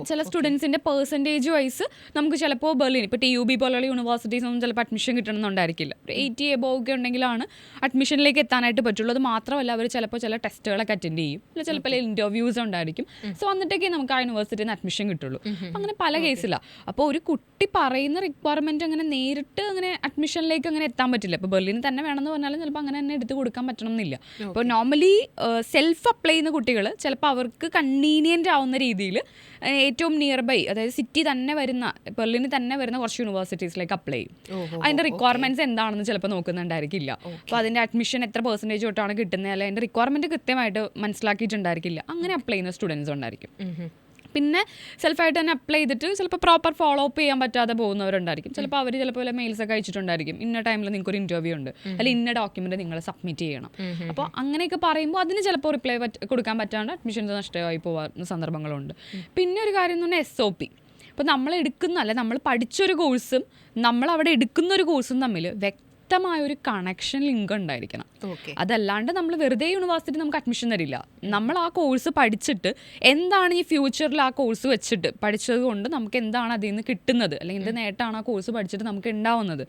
ചില സ്റ്റുഡൻസിൻ്റെ പെർസെൻറ്റേജ് വൈസ് നമുക്ക് ചിലപ്പോൾ ബെർലിൻ ഇപ്പോൾ TUB പോലുള്ള യൂണിവേഴ്സിറ്റീസ് ഒന്നും ചിലപ്പോൾ അഡ്മിഷൻ കിട്ടണമെന്നുണ്ടായിരിക്കില്ല. ഒരു 80 above ഒക്കെ ഉണ്ടെങ്കിലാണ് അഡ്മിഷനിലേക്ക് എത്താനായിട്ട് പറ്റുള്ളൂ. അത് മാത്രമല്ല അവർ ചിലപ്പോൾ ചില ടെസ്റ്റുകളൊക്കെ അറ്റൻഡ് ചെയ്യും, അല്ലെങ്കിൽ ചിലപ്പോൾ ഇൻ്റർവ്യൂസ് ഉണ്ടായിരിക്കും. സോ വന്നിട്ടൊക്കെ നമുക്ക് ആ യൂണിവേഴ്സിറ്റിയിൽ നിന്ന് അഡ്മിഷൻ കിട്ടുള്ളൂ. അങ്ങനെ പല കേസിലാണ്. അപ്പോൾ ഒരു കുട്ടി പറയുന്ന റിക്വയർമെൻറ്റ് അങ്ങനെ നേരിട്ട് അങ്ങനെ അഡ്മിഷനിലേക്ക് അങ്ങനെ എത്താൻ പറ്റില്ല. ഇപ്പോൾ ബെർലിന് തന്നെ വേണമെന്ന് പറഞ്ഞാലും ചിലപ്പോൾ അങ്ങനെ തന്നെ എടുത്ത് കൊടുക്കാൻ പറ്റണമെന്നില്ല. അപ്പോൾ നോർമലി സെൽഫ് അപ്ലൈ ചെയ്യുന്ന കുട്ടികൾ ചിലപ്പോൾ അവർക്ക് കൺവീനിയൻ്റ് ആവുന്ന രീതിയിൽ ഏറ്റവും നിയർ ബൈ, അതായത് സിറ്റി തന്നെ വരുന്ന ബെർലിനിൽ തന്നെ വരുന്ന കുറച്ച് യൂണിവേഴ്സിറ്റീസിലേക്ക് അപ്ലൈ ചെയ്യും. അതിൻ്റെ റിക്വയർമെൻറ്റ്സ് എന്താണെന്ന് ചിലപ്പോൾ നോക്കുന്നുണ്ടായിരിക്കില്ല. അപ്പോൾ അതിൻ്റെ അഡ്മിഷൻ എത്ര പെർസെൻറ്റേജ് തൊട്ടാണ് കിട്ടുന്നത്, അല്ലെങ്കിൽ അതിൻ്റെ റിക്വയർമെൻറ്റ് കൃത്യമായിട്ട് മനസ്സിലാക്കിയിട്ടുണ്ടായിരിക്കില്ല. അങ്ങനെ അപ്ലൈ ചെയ്യുന്ന സ്റ്റുഡൻസ് ഉണ്ടായിരിക്കും. പിന്നെ സെൽഫായിട്ട് തന്നെ അപ്ലൈ ചെയ്തിട്ട് ചിലപ്പോൾ പ്രോപ്പർ ഫോളോ അപ്പ് ചെയ്യാൻ പറ്റാതെ പോകുന്നവരുണ്ടായിരിക്കും. ചിലപ്പോൾ അവർ ചിലപ്പോൾ മെയിൽസൊക്കെ അയച്ചിട്ടുണ്ടായിരിക്കും, ഇന്ന ടൈമിൽ നിങ്ങൾക്കൊരു ഇൻ്റർവ്യൂ ഉണ്ട്, അല്ലെങ്കിൽ ഇന്ന ഡോക്യുമെൻറ്റ് നിങ്ങൾ സബ്മിറ്റ് ചെയ്യണം. അപ്പോൾ അങ്ങനെയൊക്കെ പറയുമ്പോൾ അതിന് ചിലപ്പോൾ റിപ്ലൈ കൊടുക്കാൻ പറ്റാണ്ട് അഡ്മിഷൻസ് നഷ്ടമായി പോകാൻ സന്ദർഭങ്ങളുണ്ട്. പിന്നെ ഒരു കാര്യം എന്ന് പറഞ്ഞാൽ SOP. ഇപ്പോൾ നമ്മൾ എടുക്കുന്ന അല്ലെ നമ്മൾ പഠിച്ചൊരു കോഴ്സും നമ്മൾ അവിടെ എടുക്കുന്ന ഒരു കോഴ്സും തമ്മിൽ വ്യക്തമായൊരു കണക്ഷൻ ലിങ്ക് ഉണ്ടായിരിക്കണം. അതല്ലാണ്ട് നമ്മൾ വെറുതെ യൂണിവേഴ്സിറ്റി നമുക്ക് അഡ്മിഷൻ തരില്ല. നമ്മൾ ആ കോഴ്സ് പഠിച്ചിട്ട് എന്താണ് ഈ ഫ്യൂച്ചറിൽ ആ കോഴ്സ് വെച്ചിട്ട് പഠിച്ചത് കൊണ്ട് നമുക്ക് എന്താണ് അതിൽ നിന്ന് കിട്ടുന്നത്, അല്ലെങ്കിൽ എന്ത് നേട്ടമാണ് ആ കോഴ്സ് പഠിച്ചിട്ട് നമുക്ക് ഉണ്ടാവുന്നത്,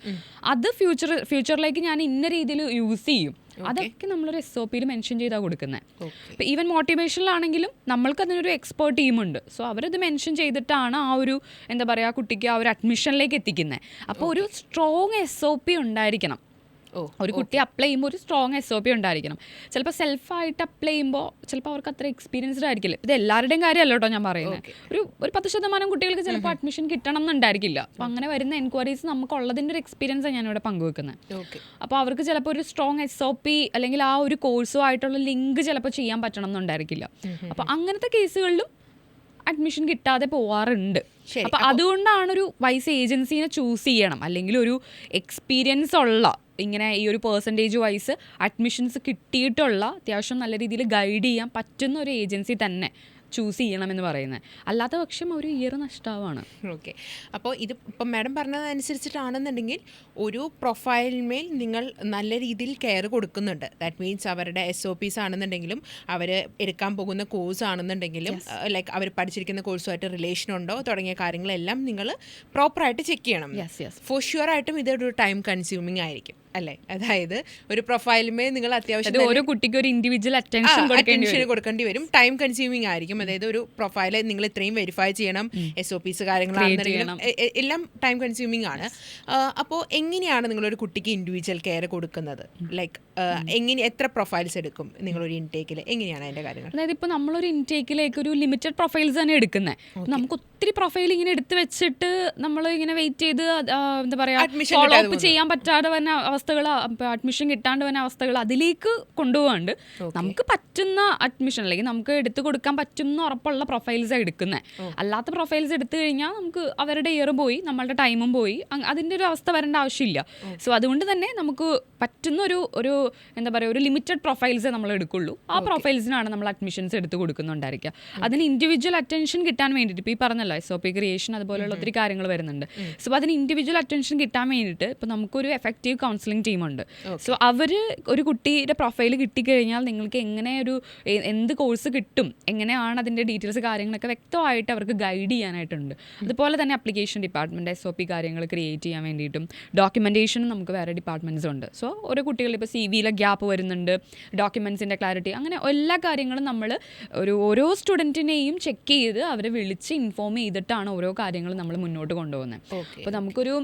അത് ഫ്യൂച്ചറിലേക്ക് ഞാൻ ഇന്ന രീതിയിൽ യൂസ് ചെയ്യും. അതൊക്കെ നമ്മളൊരു SOP മെൻഷൻ ചെയ്താൽ കൊടുക്കുന്നത്. ഇപ്പോൾ ഈവൻ മോട്ടിവേഷനിലാണെങ്കിലും നമ്മൾക്ക് അതിനൊരു എക്സ്പേർട്ട് ടീമുണ്ട്. സോ അവരത് മെൻഷൻ ചെയ്തിട്ടാണ് ആ ഒരു എന്താ പറയുക കുട്ടിക്ക് ആ ഒരു അഡ്മിഷനിലേക്ക് എത്തിക്കുന്നത്. അപ്പോൾ ഒരു സ്ട്രോങ് SOP ഉണ്ടായിരിക്കണം. ഒരു കുട്ടി അപ്ലൈ ചെയ്യുമ്പോൾ ഒരു സ്ട്രോങ് SOP ഉണ്ടായിരിക്കണം. ചിലപ്പോൾ സെൽഫായിട്ട് അപ്ലൈ ചെയ്യുമ്പോൾ ചിലപ്പോൾ അവർക്ക് അത്ര എക്സ്പീരിയൻസ്ഡ് ആയിരിക്കില്ല. ഇത് എല്ലാവരുടെയും കാര്യമല്ല കേട്ടോ ഞാൻ പറയുന്നത്. ഒരു 10% കുട്ടികൾക്ക് ചിലപ്പോൾ അഡ്മിഷൻ കിട്ടണം എന്നുണ്ടായിരിക്കില്ല. അപ്പോൾ അങ്ങനെ വരുന്ന എൻക്വയറീസ് നമുക്കുള്ളതിൻ്റെ ഒരു എക്സ്പീരിയൻസാണ് ഞാനിവിടെ പങ്കുവെക്കുന്നത്. അപ്പോൾ അവർക്ക് ചിലപ്പോൾ ഒരു സ്ട്രോങ് SOP അല്ലെങ്കിൽ ആ ഒരു കോഴ്സുമായിട്ടുള്ള ലിങ്ക് ചിലപ്പോൾ ചെയ്യാൻ പറ്റണം എന്നുണ്ടായിരിക്കില്ല. അപ്പോൾ അങ്ങനത്തെ കേസുകളിലും അഡ്മിഷൻ കിട്ടാതെ പോവാറുണ്ട്. അപ്പോൾ അതുകൊണ്ടാണ് ഒരു വൈസ് ഏജൻസീനെ ചൂസ് ചെയ്യണം. അല്ലെങ്കിൽ ഒരു എക്സ്പീരിയൻസ് ഉള്ള ഇങ്ങനെ ഈ ഒരു പെർസെൻറ്റേജ് വൈസ് അഡ്മിഷൻസ് കിട്ടിയിട്ടുള്ള അത്യാവശ്യം നല്ല രീതിയിൽ ഗൈഡ് ചെയ്യാൻ പറ്റുന്ന ഒരു ഏജൻസി തന്നെ ചൂസ് ചെയ്യണമെന്ന് പറയുന്നത്. അല്ലാത്ത പക്ഷം ഒരു ഇയർ നഷ്ടമാണ്. ഓക്കെ. അപ്പോൾ ഇത് ഇപ്പം മാഡം പറഞ്ഞതനുസരിച്ചിട്ടാണെന്നുണ്ടെങ്കിൽ ഒരു പ്രൊഫൈലിന്മേൽ നിങ്ങൾ നല്ല രീതിയിൽ കെയർ കൊടുക്കുന്നുണ്ട്. ദാറ്റ് മീൻസ് അവരുടെ SOPs ആണെന്നുണ്ടെങ്കിലും അവർ എടുക്കാൻ പോകുന്ന കോഴ്സ് ആണെന്നുണ്ടെങ്കിലും ലൈക്ക് അവർ പഠിച്ചിരിക്കുന്ന കോഴ്സുമായിട്ട് റിലേഷൻ ഉണ്ടോ തുടങ്ങിയ കാര്യങ്ങളെല്ലാം നിങ്ങൾ പ്രോപ്പറായിട്ട് ചെക്ക് ചെയ്യണം. ഫോർ ഷുവർ ആയിട്ടും ഇതൊരു ടൈം കൺസ്യൂമിങ് ആയിരിക്കും അല്ലേ? അതായത് ഒരു പ്രൊഫൈലുമേ നിങ്ങൾ അത്യാവശ്യം ഓരോ കുട്ടിക്ക് ഒരു ഇൻഡിവിജ്വൽ അറ്റൻഷൻ കൊടുക്കേണ്ടി വരും. ടൈം കൺസ്യൂമിങ് ആയിരിക്കും. അതായത് ഒരു പ്രൊഫൈല് നിങ്ങൾ ഇത്രയും വെരിഫൈ ചെയ്യണം, SOPs കാര്യങ്ങളാണെന്നുണ്ടെങ്കിലും എല്ലാം ടൈം കൺസ്യൂമിങ് ആണ്. അപ്പോൾ എങ്ങനെയാണ് നിങ്ങളൊരു കുട്ടിക്ക് ഇൻഡിവിജ്വൽ കെയർ കൊടുക്കുന്നത്? ലൈക്ക് എത്ര പ്രൊഫൈൽസ് എടുക്കും നിങ്ങളൊരു ഇൻടേക്കിൽ? എങ്ങനെയാണ് അതിന്റെ കാര്യങ്ങൾ? അതായത് ഇപ്പോൾ നമ്മളൊരു ഇൻടേക്കിലേക്ക് ഒരു ലിമിറ്റഡ് പ്രൊഫൈൽസ് തന്നെ എടുക്കുന്നത്. നമുക്ക് ഒത്തിരി പ്രൊഫൈൽ ഇങ്ങനെ എടുത്ത് വെച്ചിട്ട് നമ്മൾ ഇങ്ങനെ വെയിറ്റ് ചെയ്ത് എന്താ പറയുക ഫോളോ അപ്പ് ചെയ്യാൻ പറ്റാതെ വന്ന അവസ്ഥകൾ, അഡ്മിഷൻ കിട്ടാണ്ട് വന്ന അവസ്ഥകൾ അതിലേക്ക് കൊണ്ടുപോകാണ്ട് നമുക്ക് പറ്റുന്ന അഡ്മിഷൻ അല്ലെങ്കിൽ നമുക്ക് എടുത്തു കൊടുക്കാൻ പറ്റുന്ന ഉറപ്പുള്ള പ്രൊഫൈൽസ് എടുക്കുന്നത്. അല്ലാത്ത പ്രൊഫൈൽസ് എടുത്തു കഴിഞ്ഞാൽ നമുക്ക് അവരുടെ ഇയർ പോയി, നമ്മളുടെ ടൈമും പോയി, അതിൻ്റെ ഒരു അവസ്ഥ വരേണ്ട ആവശ്യമില്ല. സോ അതുകൊണ്ട് തന്നെ നമുക്ക് പറ്റുന്ന ഒരു എന്താ പറയുക ഒരു ലിമിറ്റഡ് പ്രൊഫൈൽസേ നമ്മൾ എടുക്കുള്ളൂ. ആ പ്രൊഫൈൽസിനാണ് നമ്മൾ അഡ്മിഷൻസ് എടുത്ത് കൊടുക്കുന്നുണ്ടായിരിക്കുക. അതിന് ഇൻഡിവിജ്വൽ അറ്റൻഷൻ കിട്ടാൻ വേണ്ടിയിട്ട് ഇപ്പോൾ ഈ പറഞ്ഞല്ലോ SOP ക്രിയേഷൻ അതുപോലെയുള്ള ഒത്തിരി കാര്യങ്ങൾ വരുന്നുണ്ട്. സോ അതിന് ഇൻഡിവിജ്വൽ അറ്റൻഷൻ കിട്ടാൻ വേണ്ടിയിട്ട് ഇപ്പോൾ നമുക്കൊരു എഫക്റ്റീവ് കൗൺസിലിംഗ് ടീമുണ്ട്. സോ അവർ ഒരു കുട്ടിയുടെ പ്രൊഫൈൽ കിട്ടിക്കഴിഞ്ഞാൽ നിങ്ങൾക്ക് എങ്ങനെ എന്ത് കോഴ്സ് കിട്ടും, എങ്ങനെയാണ് അതിൻ്റെ ഡീറ്റെയിൽസ് കാര്യങ്ങളൊക്കെ വ്യക്തമായിട്ട് അവർക്ക് ഗൈഡ് ചെയ്യാനായിട്ടുണ്ട്. അതുപോലെ തന്നെ അപ്ലിക്കേഷൻ ഡിപ്പാർട്ട്മെൻറ്റ് SOP കാര്യങ്ങൾ ക്രിയേറ്റ് ചെയ്യാൻ വേണ്ടിയിട്ടും ഡോക്യുമെൻറ്റേഷനും നമുക്ക് വേറെ ഡിപ്പാർട്ട്മെൻറ്റ്സ് ഉണ്ട്. സോ ഓരോ കുട്ടികൾ ഇപ്പോൾ CVയിലെ ഗ്യാപ്പ് വരുന്നുണ്ട്, ഡോക്യുമെൻറ്റ്സിൻ്റെ ക്ലാരിറ്റി, അങ്ങനെ എല്ലാ കാര്യങ്ങളും നമ്മൾ ഓരോ സ്റ്റുഡൻറ്റിനെയും ചെക്ക് ചെയ്ത് അവരെ വിളിച്ച് ഇൻഫോം ചെയ്തിട്ടാണ് ഓരോ കാര്യങ്ങളും നമ്മൾ മുന്നോട്ട് കൊണ്ടുപോകുന്നത്. അപ്പോൾ നമുക്കൊരു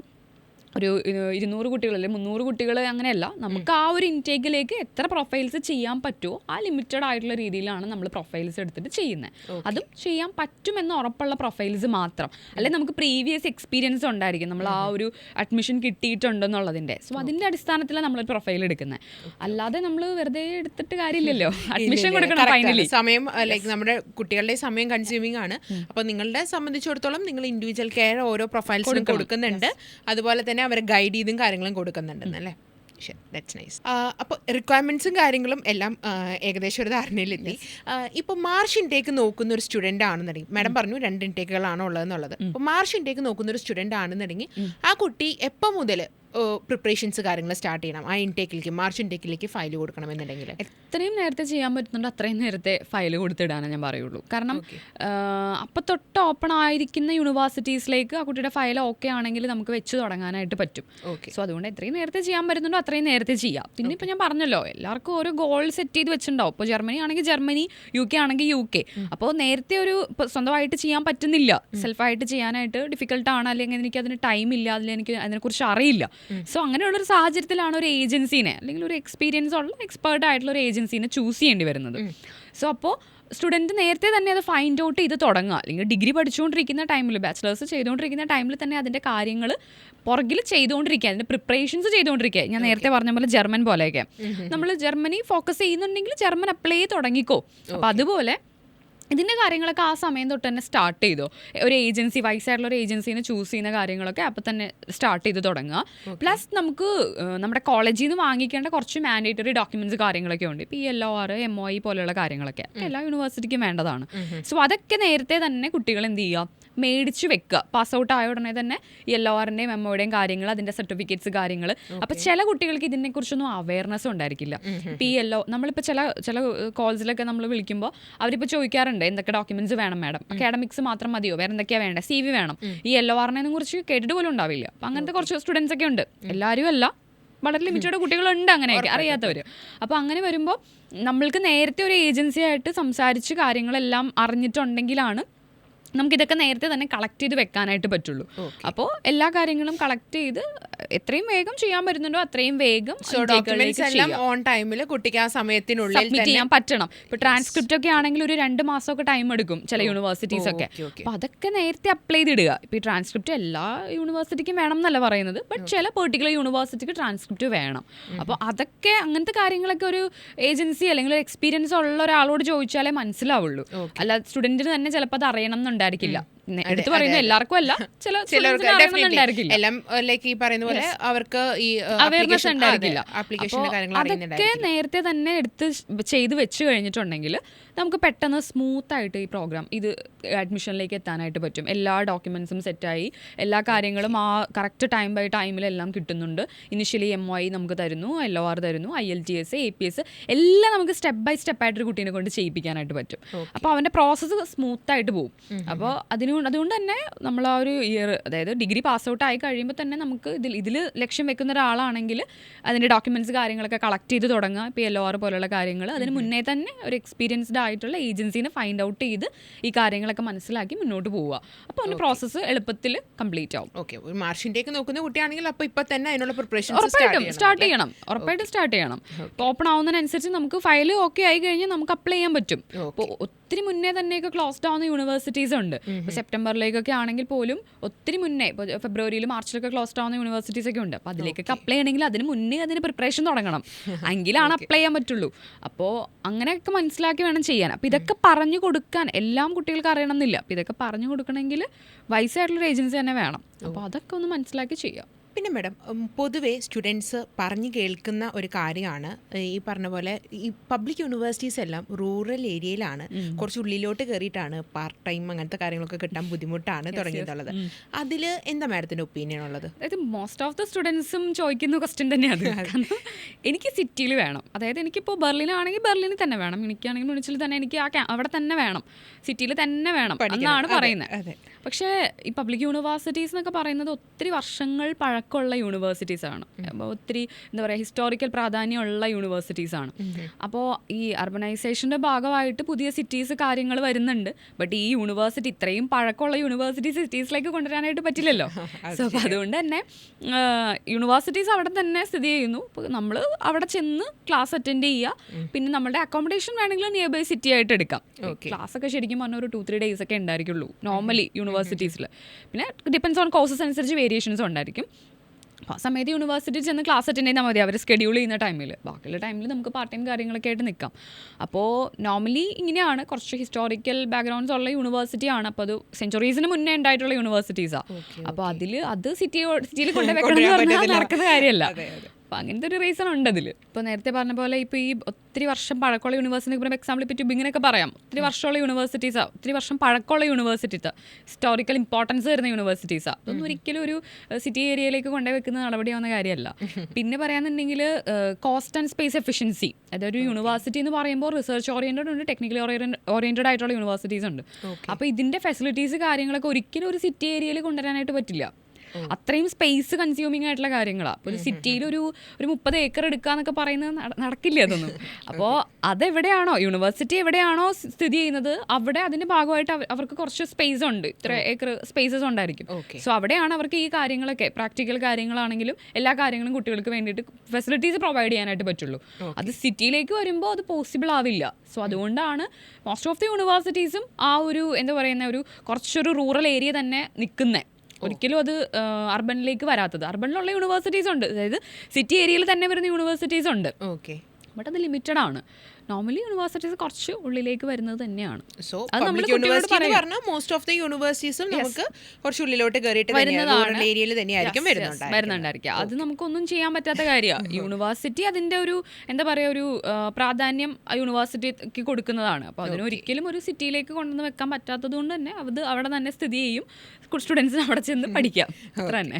200 കുട്ടികൾ അല്ലെങ്കിൽ 300 കുട്ടികൾ അങ്ങനെയല്ല, നമുക്ക് ആ ഒരു ഇൻടേക്കിലേക്ക് എത്ര പ്രൊഫൈൽസ് ചെയ്യാൻ പറ്റുമോ ആ ലിമിറ്റഡ് ആയിട്ടുള്ള രീതിയിലാണ് നമ്മൾ പ്രൊഫൈൽസ് എടുത്തിട്ട് ചെയ്യുന്നത്. അതും ചെയ്യാൻ പറ്റുമെന്ന് ഉറപ്പുള്ള പ്രൊഫൈൽസ് മാത്രം. അല്ലെങ്കിൽ നമുക്ക് പ്രീവിയസ് എക്സ്പീരിയൻസ് ഉണ്ടായിരിക്കും നമ്മൾ ആ ഒരു അഡ്മിഷൻ കിട്ടിയിട്ടുണ്ടെന്നുള്ളതിൻ്റെ. സോ അതിൻ്റെ അടിസ്ഥാനത്തിലാണ് നമ്മളൊരു പ്രൊഫൈൽ എടുക്കുന്നത്. അല്ലാതെ നമ്മൾ വെറുതെ എടുത്തിട്ട് കാര്യമില്ലല്ലോ, അഡ്മിഷൻ കൊടുക്കണം. ഫൈനലി സമയം ലൈക്ക് നമ്മുടെ കുട്ടികളുടെ സമയം കൺസ്യൂമിംഗ് ആണ്. അപ്പോൾ നിങ്ങളുടെ സംബന്ധിച്ചിടത്തോളം നിങ്ങൾ ഇൻഡിവിജ്വൽ കെയർ ഓരോ പ്രൊഫൈൽസിനും കൊടുക്കുന്നുണ്ട്. അതുപോലെ തന്നെ അവരെ ഗൈഡ് ചെയ്തും കാര്യങ്ങളും കൊടുക്കുന്നുണ്ടെന്നല്ലേ? That's nice. അപ്പോൾ റിക്വയർമെൻറ്റ്സും കാര്യങ്ങളും എല്ലാം ഏകദേശം ഒരു ധാരണയിലെത്തി. ഇപ്പോൾ മാർച്ച് ഇൻടേക്ക് നോക്കുന്ന ഒരു സ്റ്റുഡൻ്റ് ആണെന്നുണ്ടെങ്കിൽ, മാഡം പറഞ്ഞു 2 ഇൻടേക്കുകളാണോ ഉള്ളതെന്നുള്ളത്. അപ്പോൾ മാർച്ച് ഇൻടേക്ക് നോക്കുന്ന ഒരു സ്റ്റുഡൻ്റ് ആണെന്നുണ്ടെങ്കിൽ ആ കുട്ടി എപ്പോൾ മുതൽ പ്രിപ്പറേഷൻസ് കാര്യങ്ങൾ സ്റ്റാർട്ട് ചെയ്യണം? ആ ഇൻടേക്കിലേക്ക്, മാർച്ച് ഇൻടേക്കിലേക്ക് ഫയൽ കൊടുക്കണമെന്നുണ്ടെങ്കിൽ എത്രയും നേരത്തെ ചെയ്യാൻ പറ്റുന്നുണ്ട് അത്രയും നേരത്തെ ഫയൽ കൊടുത്തിടാനേ ഞാൻ പറയുള്ളൂ. കാരണം അപ്പം തൊട്ട് ഓപ്പൺ ആയിരിക്കുന്ന യൂണിവേഴ്സിറ്റീസിലേക്ക് ആ കുട്ടിയുടെ ഫയൽ ഓക്കെ ആണെങ്കിൽ നമുക്ക് വെച്ച് തുടങ്ങാനായിട്ട് പറ്റും. സോ അതുകൊണ്ട് എത്രയും നേരത്തെ ചെയ്യാൻ പറ്റുന്നുണ്ടോ അത്രയും നേരത്തെ ചെയ്യാം. പിന്നെ ഇപ്പോൾ ഞാൻ പറഞ്ഞല്ലോ എല്ലാവർക്കും ഓരോ ഗോൾ സെറ്റ് ചെയ്ത് വെച്ചിട്ടുണ്ടാവും. ഇപ്പോൾ ജർമ്മനി ആണെങ്കിൽ ജർമ്മനി, UK ആണെങ്കിൽ UK. അപ്പോൾ നേരത്തെ ഒരു സ്വന്തമായിട്ട് ചെയ്യാൻ പറ്റുന്നില്ല, സെൽഫായിട്ട് ചെയ്യാനായിട്ട് ഡിഫിക്കൽട്ടാണ്, അല്ലെങ്കിൽ എനിക്ക് അതിന് ടൈമില്ല, അല്ലെങ്കിൽ എനിക്ക് അതിനെക്കുറിച്ച് അറിയില്ല. സോ അങ്ങനെയുള്ളൊരു സാഹചര്യത്തിലാണ് ഒരു ഏജൻസീനെ അല്ലെങ്കിൽ ഒരു എക്സ്പീരിയൻസ് ഉള്ള എക്സ്പേർട്ട് ആയിട്ടുള്ള ഒരു ഏജൻസീനെ ചൂസ് ചെയ്യേണ്ടി വരുന്നത്. സോ അപ്പോൾ സ്റ്റുഡൻറ്റ് നേരത്തെ തന്നെ അത് ഫൈൻഡ് ഔട്ട് ചെയ്ത് തുടങ്ങുക. അല്ലെങ്കിൽ ഡിഗ്രി പഠിച്ചുകൊണ്ടിരിക്കുന്ന ടൈമിൽ, ബാച്ചിലേഴ്സ് ചെയ്തുകൊണ്ടിരിക്കുന്ന ടൈമിൽ തന്നെ അതിൻ്റെ കാര്യങ്ങൾ പുറകിൽ ചെയ്തുകൊണ്ടിരിക്കുക, അതിൻ്റെ പ്രിപ്പറേഷൻസ് ചെയ്തുകൊണ്ടിരിക്കുക. ഞാൻ നേരത്തെ പറഞ്ഞ പോലെ ജർമ്മൻ പോലെയൊക്കെ നമ്മൾ ജർമ്മനി ഫോക്കസ് ചെയ്യുന്നുണ്ടെങ്കിൽ ജർമ്മൻ അപ്ലൈ ചെയ്ത് തുടങ്ങിക്കോ. അപ്പോൾ അതുപോലെ ഇതിൻ്റെ കാര്യങ്ങളൊക്കെ ആ സമയം തൊട്ട് തന്നെ സ്റ്റാർട്ട് ചെയ്തോ. ഒരു ഏജൻസി വൈസായിട്ടുള്ള ഒരു ഏജൻസീനെ ചൂസ് ചെയ്യുന്ന കാര്യങ്ങളൊക്കെ അപ്പം തന്നെ സ്റ്റാർട്ട് ചെയ്ത് തുടങ്ങുക. പ്ലസ് നമുക്ക് നമ്മുടെ കോളേജിൽ നിന്ന് വാങ്ങിക്കേണ്ട കുറച്ച് മാൻഡേറ്ററി ഡോക്യുമെൻറ്റ്സ് കാര്യങ്ങളൊക്കെ ഉണ്ട്. ഇപ്പോൾ LOR, MOI പോലെയുള്ള കാര്യങ്ങളൊക്കെ എല്ലാ യൂണിവേഴ്സിറ്റിക്കും വേണ്ടതാണ്. സോ അതൊക്കെ നേരത്തെ തന്നെ കുട്ടികൾ എന്ത് ചെയ്യുക, മേടിച്ച് വെക്കുക. പാസ് ഔട്ട് ആയ ഉടനെ തന്നെ ഈ LORൻ്റെയും MOയുടെയും കാര്യങ്ങൾ, അതിൻ്റെ സർട്ടിഫിക്കറ്റ്സ് കാര്യങ്ങൾ. അപ്പോൾ ചില കുട്ടികൾക്ക് ഇതിനെക്കുറിച്ചൊന്നും അവയർനെസ് ഉണ്ടായിരിക്കില്ല. ഇപ്പോൾ ഈ നമ്മളിപ്പോൾ ചില കോൾസിലൊക്കെ നമ്മൾ വിളിക്കുമ്പോൾ അവരിപ്പോൾ ചോദിക്കാറുണ്ട് എന്തൊക്കെ ഡോക്യുമെന്റ്സ് വേണം മാഡം, അക്കാഡമിക്സ് മാത്രം മതിയോ, വേറെ എന്തൊക്കെയാണ് വേണ്ടത്, CV വേണം. ഈ LORനെ കുറിച്ച് കേട്ടിട്ട് പോലും ഉണ്ടാവില്ല. അപ്പം അങ്ങനത്തെ കുറച്ച് സ്റ്റുഡൻസ് ഒക്കെ ഉണ്ട്, എല്ലാവരും അല്ല, വളരെ ലിമിറ്റഡ് കുട്ടികളുണ്ട് അങ്ങനെയൊക്കെ അറിയാത്തവർ. അപ്പോൾ അങ്ങനെ വരുമ്പോൾ നമ്മൾക്ക് നേരത്തെ ഒരു ഏജൻസി ആയിട്ട് സംസാരിച്ച് കാര്യങ്ങളെല്ലാം അറിഞ്ഞിട്ടുണ്ടെങ്കിലാണ് നമുക്കിതൊക്കെ നേരത്തെ തന്നെ കളക്ട് ചെയ്ത് വെക്കാനായിട്ട് പറ്റുള്ളൂ. അപ്പോൾ എല്ലാ കാര്യങ്ങളും കളക്ട് ചെയ്ത് എത്രയും വേഗം ചെയ്യാൻ പറ്റുന്നുണ്ടോ അത്രയും വേഗം ഓൺ ടൈമിൽ കുട്ടിക്ക് ആ സമയത്തിനുള്ളിൽ സബ്മിറ്റ് ചെയ്യാൻ പറ്റണം. ഇപ്പോൾ ട്രാൻസ്ക്രിപ്റ്റ് ഒക്കെ ആണെങ്കിൽ ഒരു 2 മാസമൊക്കെ ടൈം എടുക്കും ചില യൂണിവേഴ്സിറ്റീസ് ഒക്കെ. അപ്പോൾ അതൊക്കെ നേരത്തെ അപ്ലൈ ചെയ്തിടുക. ഇപ്പോൾ ഈ ട്രാൻസ്ക്രിപ്റ്റ് എല്ലാ യൂണിവേഴ്സിറ്റിക്കും വേണം എന്നല്ല പറയുന്നത്, ബട്ട് ചില പെർട്ടിക്കുലർ യൂണിവേഴ്സിറ്റിക്ക് ട്രാൻസ്ക്രിപ്റ്റ് വേണം. അപ്പോൾ അതൊക്കെ അങ്ങനത്തെ കാര്യങ്ങളൊക്കെ ഒരു ഏജൻസി അല്ലെങ്കിൽ ഒരു എക്സ്പീരിയൻസ് ഉള്ള ഒരാളോട് ചോദിച്ചാലേ മനസ്സിലാവുള്ളൂ. അല്ല സ്റ്റുഡൻറ്റിന് തന്നെ ചിലപ്പോൾ അത് അറിയണമെന്നുണ്ടായിരിക്കില്ല. എടുത്ത് പറയുന്നത് എല്ലാവർക്കും അല്ല, ചിലർക്കുണ്ടായിരിക്കില്ല. എല്ലാം ലൈക്ക് ഈ പറയുന്ന പോലെ അവർക്ക് ഈ അവയർനെസ് ഉണ്ടായിരിക്കില്ല. അതൊക്കെ നേരത്തെ തന്നെ എടുത്ത് ചെയ്ത് വെച്ച് കഴിഞ്ഞിട്ടുണ്ടെങ്കിൽ നമുക്ക് പെട്ടെന്ന് സ്മൂത്ത് ആയിട്ട് ഈ പ്രോഗ്രാം ഇത് അഡ്മിഷനിലേക്ക് എത്താനായിട്ട് പറ്റും. എല്ലാ ഡോക്യുമെന്റ്സും സെറ്റായി, എല്ലാ കാര്യങ്ങളും ആ കറക്റ്റ് ടൈം ബൈ ടൈമിലെല്ലാം കിട്ടുന്നുണ്ട്. ഇനിഷ്യലി MOI നമുക്ക് തരുന്നു, LOR തരുന്നു, IELTS, APS എല്ലാം നമുക്ക് സ്റ്റെപ്പ് ബൈ സ്റ്റെപ്പ് ആയിട്ടൊരു കുട്ടീനെ കൊണ്ട് ചെയ്യിപ്പിക്കാനായിട്ട് പറ്റും. അപ്പോൾ അവൻ്റെ പ്രോസസ്സ് സ്മൂത്ത് ആയിട്ട് പോകും. അപ്പോൾ അതുകൊണ്ട് തന്നെ നമ്മൾ ആ ഒരു ഇയർ, അതായത് ഡിഗ്രി പാസ് ഔട്ട് ആയി കഴിയുമ്പോൾ തന്നെ നമുക്ക് ഇതിൽ ലക്ഷ്യം വെക്കുന്ന ഒരാളാണെങ്കിൽ അതിൻ്റെ ഡോക്യുമെന്റ്സ് കാര്യങ്ങളൊക്കെ കളക്ട് ചെയ്ത് തുടങ്ങുക. ഇപ്പോൾ LOR പോലുള്ള കാര്യങ്ങൾ അതിന് മുന്നേ തന്നെ ഒരു എക്സ്പീരിയൻസ്ഡ് ആയിട്ടുള്ള ഏജൻസിനെ ഫൈൻഡ് ഔട്ട് ചെയ്ത് ഈ കാര്യങ്ങളൊക്കെ മനസ്സിലാക്കി മുന്നോട്ട് പോവുക. അപ്പോൾ അതിൻ്റെ പ്രോസസ്സ് എളുപ്പത്തിൽ കംപ്ലീറ്റ് ആവും. ഓക്കെ, ഒരു മാർഷിൻ്റെയൊക്കെ നോക്കുന്ന കുട്ടിയാണെങ്കിൽ അപ്പോൾ ഇപ്പം തന്നെ അതിനുള്ള പ്രിപ്പറേഷൻ ഉറപ്പായിട്ടും സ്റ്റാർട്ട് ചെയ്യണം. ഓപ്പൺ ആവുന്നതിനനുസരിച്ച് നമുക്ക് ഫയൽ ഓക്കെ ആയി കഴിഞ്ഞാൽ നമുക്ക് അപ്ലൈ ചെയ്യാൻ പറ്റും. അപ്പോൾ ഒത്തിരി മുന്നേ തന്നെയൊക്കെ ക്ലോസ്ഡ് ആവുന്ന യൂണിവേഴ്സിറ്റീസ് ഉണ്ട്. ഇപ്പോൾ സെപ്റ്റംബറിലേക്കൊക്കെ ആണെങ്കിൽ പോലും ഒത്തിരി മുന്നേ, ഇപ്പോൾ ഫെബ്രുവരിയിൽ മാർച്ചിലൊക്കെ ക്ലോസ്ഡ് ആവുന്ന യൂണിവേഴ്സിറ്റീസ് ഒക്കെ ഉണ്ട്. അപ്പോൾ അതിലേക്കൊക്കെ അപ്ലൈ ചെയ്യണമെങ്കിൽ അതിന് മുന്നേ അതിന് പ്രിപ്പറേഷൻ തുടങ്ങണം, എങ്കിലാണ് അപ്ലൈ ചെയ്യാൻ പറ്റുള്ളൂ. അപ്പോൾ അങ്ങനെയൊക്കെ മനസ്സിലാക്കി വേണം ചെയ്യാൻ. അപ്പോൾ ഇതൊക്കെ പറഞ്ഞു കൊടുക്കാൻ എല്ലാം കുട്ടികൾക്ക് അറിയണം എന്നില്ല. അപ്പോൾ ഇതൊക്കെ പറഞ്ഞു കൊടുക്കണമെങ്കിൽ വയസ്സായിട്ടുള്ളൊരു ഏജൻസി തന്നെ വേണം. അപ്പോൾ അതൊക്കെ ഒന്ന് മനസ്സിലാക്കി ചെയ്യാം. പിന്നെ മാഡം, പൊതുവേ സ്റ്റുഡൻസ് പറഞ്ഞു കേൾക്കുന്ന ഒരു കാര്യമാണ് ഈ പറഞ്ഞ പോലെ ഈ പബ്ലിക് യൂണിവേഴ്സിറ്റീസ് എല്ലാം റൂറൽ ഏരിയയിലാണ്, കുറച്ച് ഉള്ളിലോട്ട് കയറിയിട്ടാണ് പാർട്ട് ടൈം അങ്ങനത്തെ കാര്യങ്ങളൊക്കെ കിട്ടാൻ ബുദ്ധിമുട്ടാണ് തുടങ്ങിയിട്ടുള്ളത്. അതിൽ എന്താ മാഡത്തിൻ്റെ ഒപ്പീനിയൻ ഉള്ളത്? അതായത് മോസ്റ്റ് ഓഫ് ദ സ്റ്റുഡൻസും ചോദിക്കുന്ന ക്വസ്റ്റ്യൻ തന്നെയാണ്. കാരണം എനിക്ക് സിറ്റിയിൽ വേണം, അതായത് എനിക്കിപ്പോൾ ബെർലിനാണെങ്കിൽ ബെർലിനിൽ തന്നെ വേണം, എനിക്കാണെങ്കിൽ മുനിച്ചിൽ തന്നെ എനിക്ക് അവിടെ തന്നെ വേണം, സിറ്റിയിൽ തന്നെ വേണം എന്നാണ് പറയുന്നത്. പക്ഷേ ഈ പബ്ലിക് യൂണിവേഴ്സിറ്റീസ് എന്നൊക്കെ പറയുന്നത് ഒത്തിരി വർഷങ്ങൾ പഴക്കമുള്ള യൂണിവേഴ്സിറ്റീസാണ്. അപ്പോൾ ഒത്തിരി എന്താ പറയുക ഹിസ്റ്റോറിക്കൽ പ്രാധാന്യമുള്ള യൂണിവേഴ്സിറ്റീസാണ്. അപ്പോൾ ഈ അർബനൈസേഷൻ്റെ ഭാഗമായിട്ട് പുതിയ സിറ്റീസ് കാര്യങ്ങൾ വരുന്നുണ്ട്. ബട്ട് ഈ യൂണിവേഴ്സിറ്റി ഇത്രയും പഴക്കമുള്ള യൂണിവേഴ്സിറ്റി സിറ്റീസിലേക്ക് കൊണ്ടുവരാനായിട്ട് പറ്റില്ലല്ലോ. സോ അപ്പോൾ അതുകൊണ്ട് തന്നെ യൂണിവേഴ്സിറ്റീസ് അവിടെ തന്നെ സ്ഥിതി ചെയ്യുന്നു. അപ്പോൾ നമ്മൾ അവിടെ ചെന്ന് ക്ലാസ് അറ്റൻഡ് ചെയ്യുക. പിന്നെ നമ്മുടെ അക്കോമഡേഷൻ വേണമെങ്കിൽ നിയർ ബൈ സിറ്റി ആയിട്ട് എടുക്കാം. ക്ലാസ് ഒക്കെ ശരിക്കും പറഞ്ഞാൽ ഒരു 2-3 days ഒക്കെ ഉണ്ടായിരിക്കുള്ളൂ നോർമലി യൂണിവേഴ്സിറ്റീസിൽ. പിന്നെ ഡിപ്പെൻസ് ഓൺ കോഴ്സസ് അനുസരിച്ച് വേരിയേഷൻസും ഉണ്ടായിരിക്കും. അപ്പോൾ ആ സമയത്ത് യൂണിവേഴ്സിറ്റിയിൽ ചെന്ന് ക്ലാസ് അറ്റൻഡ് ചെയ്താൽ മതി അവർ ഷെഡ്യൂൾ ചെയ്യുന്ന ടൈമിൽ. ബാക്കിയുള്ള ടൈമിൽ നമുക്ക് പാർട്ട് ടൈം കാര്യങ്ങളൊക്കെ ആയിട്ട് നിൽക്കാം. അപ്പോൾ നോർമലി ഇങ്ങനെയാണ്, കുറച്ച് ഹിസ്റ്റോറിക്കൽ ബാക്ക്ഗ്രൗണ്ട്സ് ഉള്ള യൂണിവേഴ്സിറ്റിയാണ്. അപ്പോൾ അത് സെഞ്ചുറീസിന് മുന്നേ ഉണ്ടായിട്ടുള്ള യൂണിവേഴ്സിറ്റീസാണ്. അപ്പോൾ അത് സിറ്റിയിൽ കൊണ്ടുവെക്കണം എന്ന് പറഞ്ഞാൽ നടക്കുന്ന കാര്യമല്ല. അപ്പോൾ അങ്ങനത്തെ ഒരു റീസൺ ഉണ്ട് അതിൽ. ഇപ്പോൾ നേരത്തെ പറഞ്ഞ പോലെ ഇപ്പോൾ ഈ ഒത്തിരി വർഷം പഴക്കമുള്ള യൂണിവേഴ്സിറ്റി, ഇപ്പോൾ എക്സാമ്പിൾ ഇപ്പോൾ ട്യൂബിങ്ങിനൊക്കെ പറയാം, ഒത്തിരി വർഷമുള്ള യൂണിവേഴ്സിറ്റീസാണ്, ഒത്തിരി വർഷം പഴക്കമുള്ള യൂണിവേഴ്സിറ്റീസ്, ഹിസ്റ്റോറിക്കൽ ഇമ്പോർട്ടൻസ് വരുന്ന യൂണിവേഴ്സിറ്റീസാണ്. അതൊന്നും ഒരിക്കലും ഒരു സിറ്റി ഏരിയയിലേക്ക് കൊണ്ടുപോയി വെക്കുന്ന നടപടിയാവുന്ന കാര്യമല്ല. പിന്നെ പറയാന്നുണ്ടെങ്കിൽ കോസ്റ്റ് ആൻഡ് സ്പേസ് എഫിഷ്യൻസി, അതായത് ഒരു യൂണിവേഴ്സിറ്റി എന്ന് പറയുമ്പോൾ റിസർച്ച് ഓറിയൻറ്റഡ് ഉണ്ട്, ടെക്നിക്കലി ഓറിയൻറ്റഡ് ആയിട്ടുള്ള യൂണിവേഴ്സിറ്റീസ് ഉണ്ട്. അപ്പോൾ ഇതിൻ്റെ ഫെസിലിറ്റീസ് കാര്യങ്ങളൊക്കെ ഒരിക്കലും ഒരു സിറ്റി ഏരിയയിൽ കൊണ്ടുവരാനായിട്ട് പറ്റില്ല. അത്രയും സ്പേസ് കൺസ്യൂമിങ് ആയിട്ടുള്ള കാര്യങ്ങളാണ്. അപ്പോൾ ഒരു സിറ്റിയിൽ ഒരു 30 acre എടുക്കുക എന്നൊക്കെ പറയുന്നത് നടക്കില്ല അതൊന്നും. അപ്പോൾ അതെവിടെയാണോ യൂണിവേഴ്സിറ്റി എവിടെയാണോ സ്ഥിതി ചെയ്യുന്നത് അവിടെ അതിൻ്റെ ഭാഗമായിട്ട് അവർക്ക് കുറച്ച് സ്പേസ് ഉണ്ട്, ഇത്ര ഏക്കർ സ്പേസസ് ഉണ്ടായിരിക്കും. സോ അവിടെയാണ് അവർക്ക് ഈ കാര്യങ്ങളൊക്കെ പ്രാക്ടിക്കൽ കാര്യങ്ങളാണെങ്കിലും എല്ലാ കാര്യങ്ങളും കുട്ടികൾക്ക് വേണ്ടിയിട്ട് ഫെസിലിറ്റീസ് പ്രൊവൈഡ് ചെയ്യാനായിട്ട് പറ്റുള്ളൂ. അത് സിറ്റിയിലേക്ക് വരുമ്പോൾ അത് പോസിബിൾ ആവില്ല. സോ അതുകൊണ്ടാണ് മോസ്റ്റ് ഓഫ് ദി യൂണിവേഴ്സിറ്റീസും ആ ഒരു എന്താ പറയുന്ന ഒരു കുറച്ചൊരു റൂറൽ ഏരിയ തന്നെ നിൽക്കുന്നത്. ഒരിക്കലും അത് അർബനിലേക്ക് വരാത്തത്. അർബനിലുള്ള യൂണിവേഴ്സിറ്റീസ് ഉണ്ട്, അതായത് സിറ്റി ഏരിയയിൽ തന്നെ വരുന്ന യൂണിവേഴ്സിറ്റീസ് ഉണ്ട്. ബട്ട് അത് ലിമിറ്റഡ് ആണ്. നോർമലി യൂണിവേഴ്സിറ്റീസ് കുറച്ച് ഉള്ളിലേക്ക് വരുന്നത് തന്നെയാണ്. സോ അത് നമ്മൾ പബ്ലിക് യൂണിവേഴ്സിറ്റി എന്ന് പറഞ്ഞാൽ മോസ്റ്റ് ഓഫ് ദി യൂണിവേഴ്സിറ്റീസും നമുക്ക് കുറച്ച് ഉള്ളിലോട്ട് കയറിയിട്ട് വരുന്നതാണ്. ഏരിയയിൽ തന്നെയായിരിക്കും വരുന്നുണ്ടായിരിക്കും. അത് നമുക്കൊന്നും ചെയ്യാൻ പറ്റാത്ത കാര്യമാണ്. യൂണിവേഴ്സിറ്റി അതിൻ്റെ ഒരു എന്താ പറയുക ഒരു പ്രാധാന്യം യൂണിവേഴ്സിറ്റിക്ക് കൊടുക്കുന്നതാണ്. അപ്പോൾ അതിനൊരിക്കലും ഒരു സിറ്റിയിലേക്ക് കൊണ്ടുവന്ന് വെക്കാൻ പറ്റാത്തത് കൊണ്ട് തന്നെ അത് അവിടെ തന്നെ സ്ഥിതി ചെയ്യും. സ്റ്റുഡൻസിന് അവിടെ ചെന്ന് പഠിക്കാം അത്ര തന്നെ.